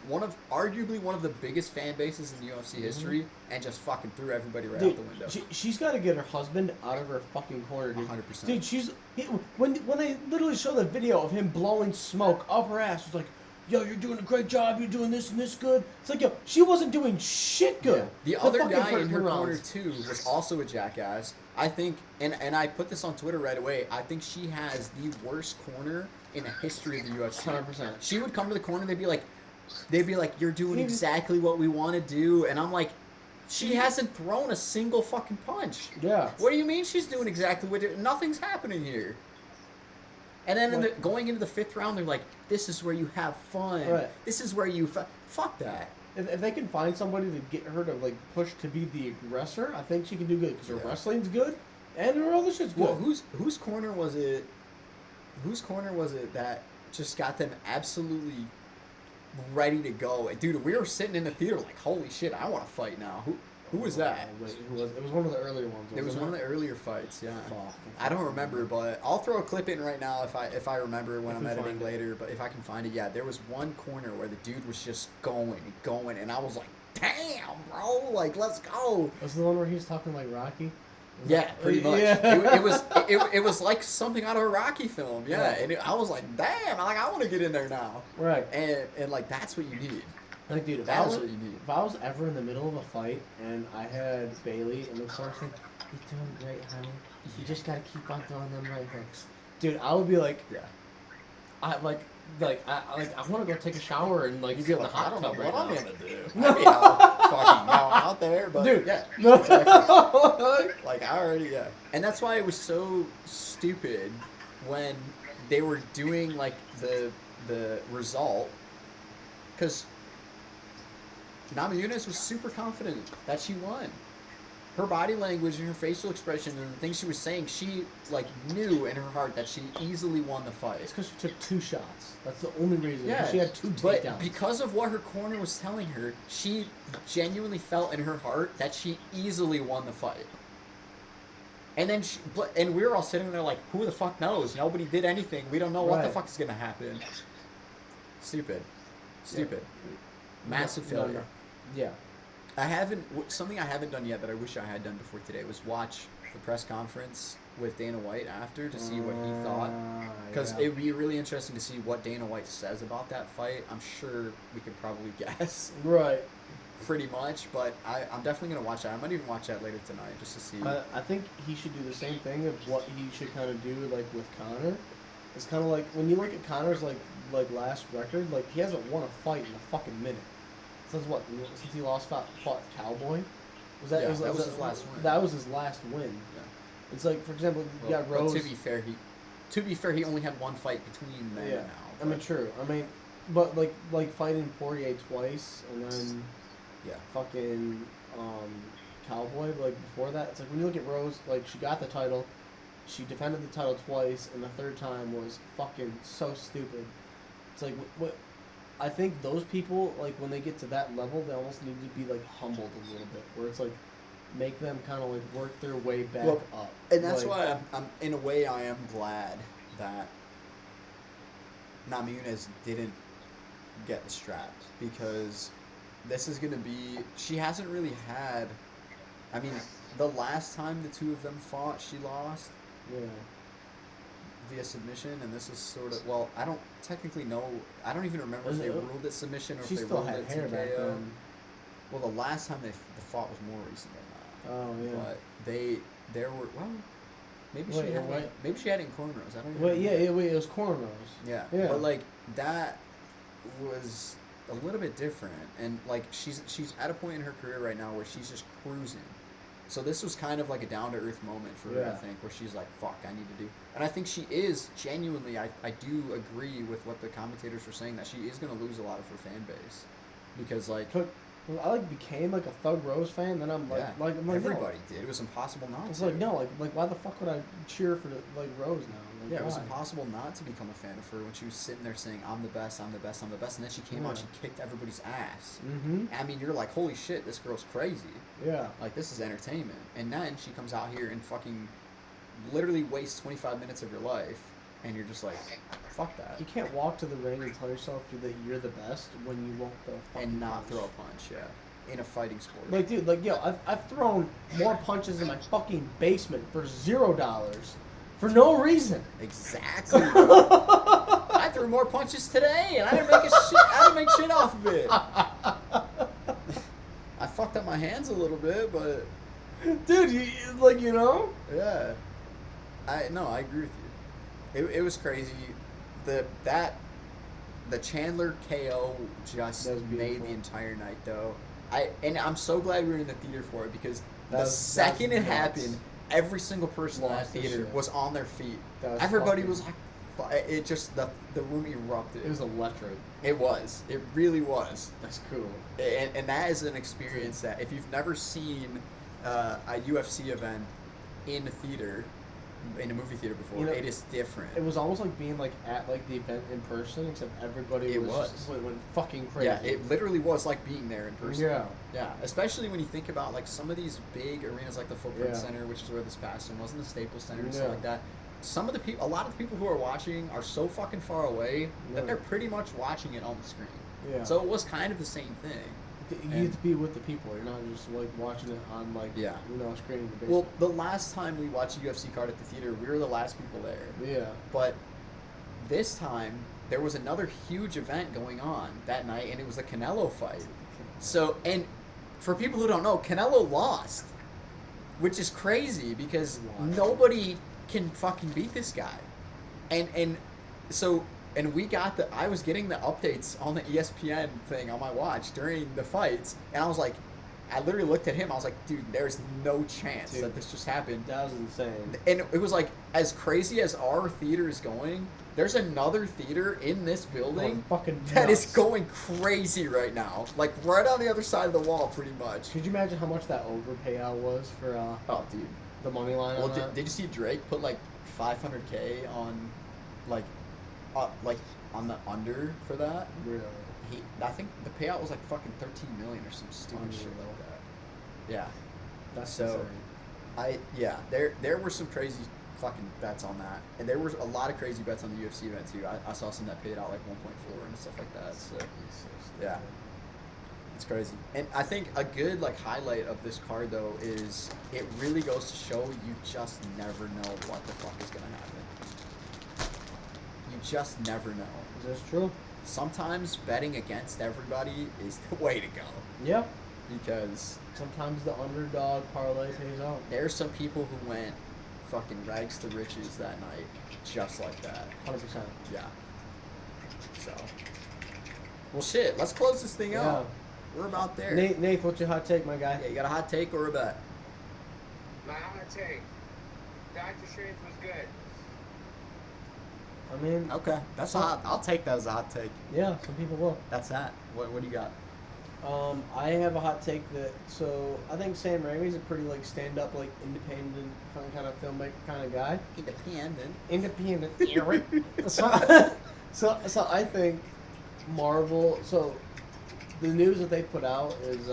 arguably one of the biggest fan bases in UFC history, and just fucking threw everybody out the window. She's got to get her husband out of her fucking corner, dude. 100%. Dude, when they literally show the video of him blowing smoke up her ass, it's like, yo, you're doing a great job, you're doing this and this good. It's like, yo, she wasn't doing shit good. Yeah. The other guy in her corner, too, was also a jackass. I think, and I put this on Twitter right away, I think she has the worst corner in the history of the UFC. 100%. She would come to the corner, they'd be like, you're doing exactly what we want to do. And I'm like, she hasn't thrown a single fucking punch. Yeah. What do you mean she's doing exactly what nothing's happening here? And then going into the 5th round, they're like, this is where you have fun. Right. This is where you... Fuck that. If they can find somebody to get her to like push to be the aggressor, I think she can do good because her wrestling's good and her other shit's good. Well, whose corner was it? Whose corner was it that just got them absolutely ready to go? Dude, we were sitting in the theater like, holy shit, I want to fight now. Who was that? Wait, who was? It was one of the earlier ones. It was wasn't one of the earlier fights. Yeah. Fuck, I don't remember, but I'll throw a clip in right now if I remember when If I'm we editing find it. later. But if I can find it, yeah, there was one corner where the dude was just going and going, and I was like, "Damn, bro! Like, let's go!" Was the one where he was talking like Rocky? Was Yeah, that- pretty much. Yeah. It was like something out of a Rocky film. Yeah, Right. and I was like, "Damn! Like, I want to get in there now." Right. And like that's what you need. Like, dude, That is what you need. if I was ever in the middle of a fight and I had Bailey and the coach saying, "You're doing great, honey. You just gotta keep on throwing them right hooks." Dude, I would be like, Yeah. I want to go take a shower and like You'd get be in the like, I hot don't know tub what right I'm now. gonna do. I'd be out there, but Dude, yeah. no. Exactly. Like I already and that's why it was so stupid when they were doing like the result, because Namajunas was super confident that she won. Her body language and her facial expression and the things she was saying, she like knew in her heart that she easily won the fight. It's because she took 2 shots. That's the only reason. Yeah, She had 2 but takedowns. because of what her corner was telling her, she genuinely felt in her heart that she easily won the fight. And then and we were all sitting there like, who the fuck knows? Nobody did anything. We don't know what the Right. fuck is gonna happen. Stupid. Massive No, no. failure. Yeah. Something I haven't done yet that I wish I had done before today was watch the press conference with Dana White after to see what he thought. Because yeah. it would be really interesting to see what Dana White says about that fight. I'm sure we could probably guess Right. pretty much, but I'm definitely going to watch that. I might even watch that later tonight just to see. I think he should do the same thing of what he should kind of do like with Connor. It's kind of like when you look at Connor's like last record, like he hasn't won a fight in a fucking minute. Since he fought Cowboy? Yeah, that was his last win. That was his last win. Yeah. It's like, for example, you got But Rose. to be fair, he only had one fight between them Yeah, now. I mean, true. I mean, but like fighting Poirier twice and then Yeah. fucking Cowboy. But like before that, it's like when you look at Rose, like she got the title, she defended the title twice, and the third time was fucking so stupid. It's like what I think those people, like when they get to that level, they almost need to be like humbled a little bit, where it's like make them kind of like work their way back up. And that's like, why I'm in a way I am glad that Namajunas didn't get the strap, because this is gonna be, she hasn't really had, I mean, the last time the two of them fought, she lost yeah. via submission, and this is sort of, well, I don't technically know, I don't even remember if they ruled it submission or She if they still ruled had it hair back TKO. then. Well, the last time they fought was more recent than that. Oh yeah. But there were, well, maybe Wait, she had what? it, maybe she had it in cornrows. I don't even Wait, remember. it was cornrows. Yeah. Yeah. But like that was a little bit different, and like she's at a point in her career right now where she's just cruising. So this was kind of like a down to earth moment for her, I Yeah. think, where she's like, "Fuck, I need to do." And I think she is genuinely. I do agree with what the commentators were saying, that she is going to lose a lot of her fan base, because like I like became like a Thug Rose fan. Then I'm like, yeah, I'm like, everybody did. It was impossible not It's to. like no, like why the fuck would I cheer for like Rose now? Like, Yeah, it was why? impossible not to become a fan of her when she was sitting there saying, "I'm the best, I'm the best, I'm the best," and then she came out, Yeah. she kicked everybody's ass. Mm-hmm. I mean, you're like, "Holy shit, this girl's crazy!" Yeah. Like, this is entertainment. And then she comes out here and fucking literally wastes 25 minutes of your life, and you're just like, "Fuck that," You can't walk to the ring and tell yourself that you're the best when you won't throw a fucking and not punch. throw a punch. Yeah, in a fighting sport. Like, dude, like, yo, I've thrown more punches in my fucking basement for $0 for no reason. Exactly. I threw more punches today, and I didn't make shit off of it. I fucked up my hands a little bit, but Dude, you know? yeah, I agree with you. It was crazy. The Chandler KO just That was made beautiful. the entire night, though. I'm so glad we were in the theater for it, because That the was second it nuts. happened, every single person in that Lost their theater shit. was on their feet. That was Everybody fucking- was like, it just the room erupted. It was electric. It was. It really was. That's cool. And that is an experience that if you've never seen a UFC event in a theater, in a movie theater before. You know, it is different. It was almost like being like at like the event in person, except everybody It was was. just went fucking crazy. Yeah, it literally was like being there in person. Yeah. Yeah, especially when you think about like some of these big arenas, like the Footprint Yeah. Center, which is where this past one was, and the Staples Center and Yeah. stuff like that. Some of the people, a lot of the people who are watching are so fucking far away Yeah. that they're pretty much watching it on the screen. Yeah. So it was kind of the same thing. You get to be with the people. You're not just like watching it on like Yeah. a screen in the basement. Well, the last time we watched a UFC card at the theater, we were the last people there. yeah. But this time, there was another huge event going on that night, and it was the Canelo fight. So, and for people who don't know, Canelo lost, which is crazy because nobody can fucking beat this guy. And so, and we got I was getting the updates on the ESPN thing on my watch during the fights, and I was like, I literally looked at him, I was like, dude, there's no chance that this just happened. That was insane. And it was like, as crazy as our theater is going, there's another theater in this building Fucking that is nuts. going crazy right now. Like, right on the other side of the wall, pretty much. Could you imagine how much that overpayout was for Oh, dude. the money line Well, on that? did you see Drake put, like, $500K on, like on the under for that? Really? I think the payout was, like, fucking $13 million or some stupid shit Unreal. like that. Yeah. That's So, insane. there were some crazy fucking bets on that, and there were a lot of crazy bets on the UFC event too. I saw some that paid out like 1.4 and stuff like that. So yeah, it's crazy. And I think a good like highlight of this card though is it really goes to show you just never know what the fuck is gonna happen. You just never know. Is this true? Sometimes betting against everybody is the way to go Yeah. because Sometimes the underdog parlay pays out. there's some people who went fucking rags to riches that night, just like that. 100%. Yeah. So. Well, shit. Let's close this thing Yeah. out. We're about there. Nate, what's your hot take, my guy? Yeah, you got a hot take or a bet? My hot take. Doctor Strange was good. I mean, Okay, that's a hot. I'll take that as a hot take. yeah, some people will. That's that. What do you got? I have a hot take that so I think Sam Raimi's a pretty like stand up like independent kind of filmmaker kind of guy. Independent. So I think Marvel. So the news that they put out is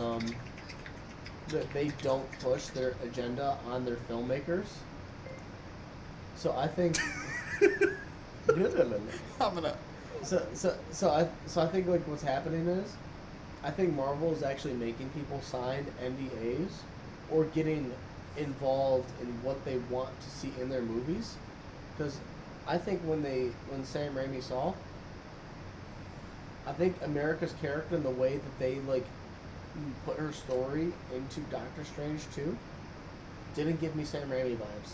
that they don't push their agenda on their filmmakers. So I think. I'm gonna. So I think like what's happening is, I think Marvel is actually making people sign NDAs, or getting involved in what they want to see in their movies, because I think when Sam Raimi saw, I think America's character and the way that they like put her story into Doctor Strange 2 didn't give me Sam Raimi vibes.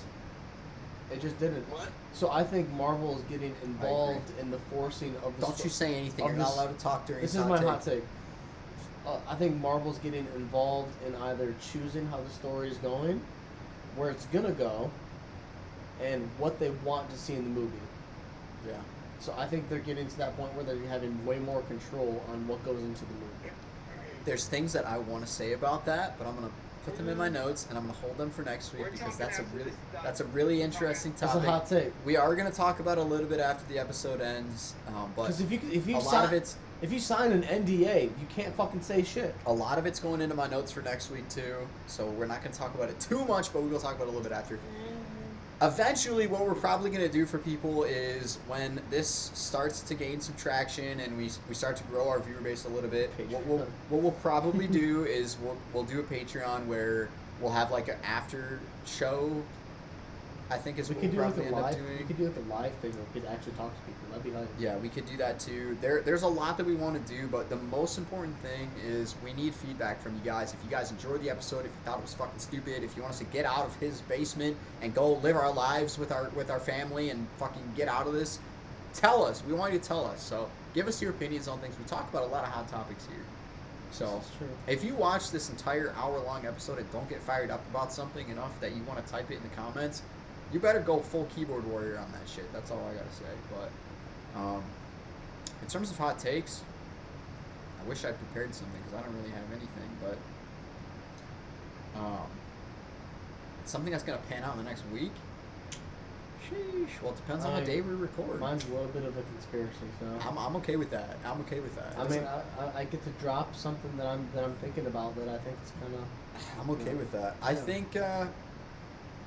It just didn't. What? So I think Marvel is getting involved in the forcing of the Don't you say anything. of You're not this- allowed to talk during This his is my take. hot take. I think Marvel's getting involved in either choosing how the story is going, where it's gonna go, and what they want to see in the movie. Yeah. So I think they're getting to that point where they're having way more control on what goes into the movie. There's things that I want to say about that, but I'm gonna put them in my notes and I'm gonna hold them for next week We're because talking that's a really interesting That's topic. a hot take. We are gonna talk about it a little bit after the episode ends, but Because if you a lot sign, of it's if you sign an NDA, you can't fucking say shit. a lot of it's going into my notes for next week too. So we're not gonna talk about it too much, but we will talk about it a little bit after. Eventually, what we're probably going to do for people is when this starts to gain some traction and we start to grow our viewer base a little bit, what we'll probably do is we'll do a Patreon where we'll have like an after show. I think is We what could we'll do like probably a end up live. doing. We could do like a live thing where we could actually talk to people. That'd be nice. Yeah, we could do that too. There's a lot that we want to do, but the most important thing is we need feedback from you guys. If you guys enjoyed the episode, if you thought it was fucking stupid, if you want us to get out of his basement and go live our lives with our family and fucking get out of this, tell us. We want you to tell us. So give us your opinions on things. We talk about a lot of hot topics here. So This is true. if you watch this entire hour-long episode and don't get fired up about something enough that you want to type it in the comments, you better go full keyboard warrior on that shit. That's all I gotta say. But in terms of hot takes, I wish I'd prepared something because I don't really have anything. But something that's gonna pan out in the next week. Sheesh. Well, it depends on I the mean, day we record. Mine's a little bit of a conspiracy, so. I'm okay with that. I'm okay with that. I mean, I get to drop something that I'm thinking about that I think is kind of. I'm okay with that. I Yeah. think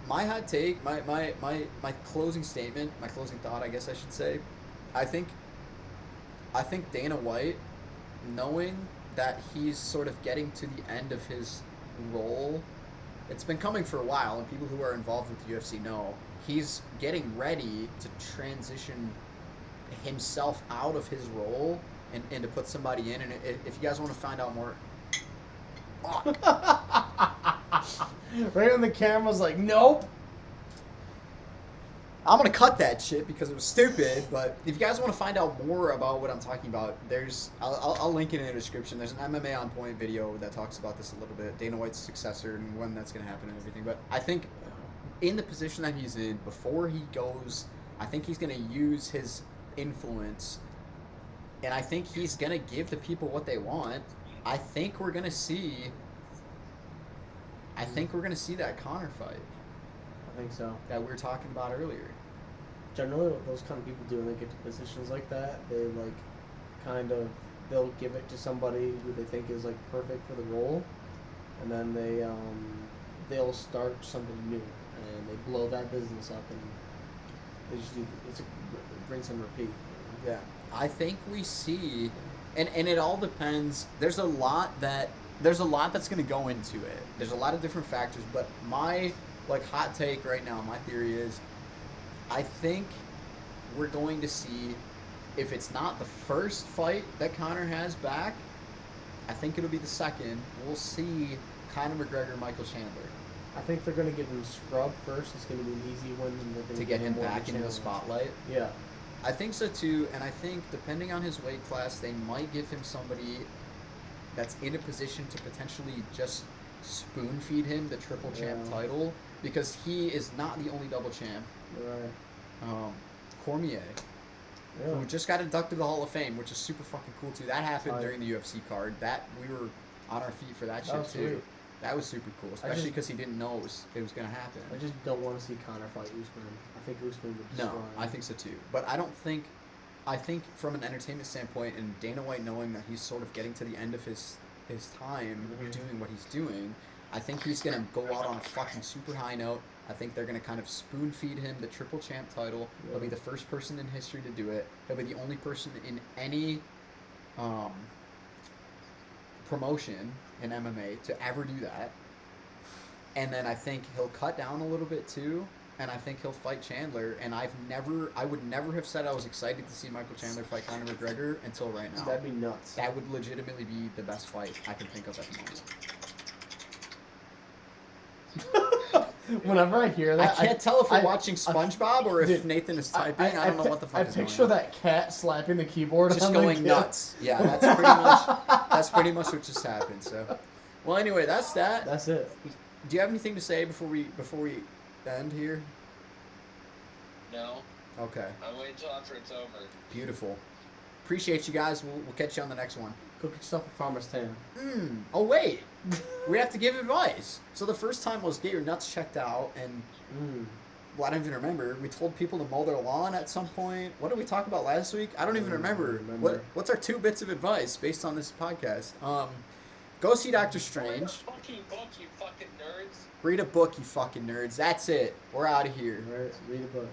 my hot take, my closing statement, my closing thought, I guess I should say, I think Dana White, knowing that he's sort of getting to the end of his role, it's been coming for a while, and people who are involved with the UFC know, he's getting ready to transition himself out of his role and to put somebody in. And if you guys want to find out more... Right when the camera's like, nope. I'm going to cut that shit because it was stupid, but if you guys want to find out more about what I'm talking about, I'll link it in the description. There's an MMA On Point video that talks about this a little bit, Dana White's successor and when that's going to happen and everything. But I think in the position that he's in, before he goes, I think he's going to use his influence, and I think he's going to give the people what they want. I think we're going to see that Conor fight I think so. that we were talking about earlier. Generally, what those kind of people do when they get to positions like that, they like they'll give it to somebody who they think is like perfect for the role, and then they'll start something new and they blow that business up and they just do it's a rinse and repeat. Yeah, I think we see, and it all depends. There's a lot that's going to go into it. There's a lot of different factors, but my hot take right now, my theory is, I think we're going to see, if it's not the first fight that Conor has back, I think it'll be the second. We'll see Conor McGregor, Michael Chandler. I think they're going to give him scrub first. It's going to be an easy win To get him back into the spotlight. Yeah. I think so too, and I think depending on his weight class, they might give him somebody that's in a position to potentially just spoon feed him the triple champ title, because he is not the only double champ. Right. Cormier, who just got inducted to the Hall of Fame, which is super fucking cool too. That happened during the UFC card. That we were on our feet for that shit too. Sweet. That was super cool, especially because he didn't know it was gonna happen. I just don't want to see Conor fight Usman. I think Usman would destroy him. I think so too. But I think from an entertainment standpoint, and Dana White knowing that he's sort of getting to the end of his time doing what he's doing, I think he's going to go out on a fucking super high note. I think they're going to kind of spoon feed him the triple champ title. He'll be the first person in history to do it. He'll be the only person in any promotion in MMA to ever do that. And then I think he'll cut down a little bit too, and I think he'll fight Chandler. And I would never have said I was excited to see Michael Chandler fight Conor McGregor until right now. That'd be nuts. That would legitimately be the best fight I can think of at the moment. Whenever I hear that, I can't tell if we're watching SpongeBob or if dude, Nathan is typing. I don't know what the fuck is going on. I picture that cat slapping the keyboard. Just on going nuts. Yeah, that's pretty much what just happened. So, well, anyway, that's that. That's it. Do you have anything to say before we end here? No. Okay. I'm waiting until after it's over. Beautiful. Appreciate you guys. We'll catch you on the next one. Go get yourself a farmer's tan. Oh wait, we have to give advice. So the first time was get your nuts checked out, and well, I don't even remember. We told people to mow their lawn at some point. What did we talk about last week? I don't even remember. What's our 2 bits of advice based on this podcast? Go see Doctor Strange. Read a fucking book, you fucking nerds. Read a book, you fucking nerds. That's it. We're out of here. All right, read a book.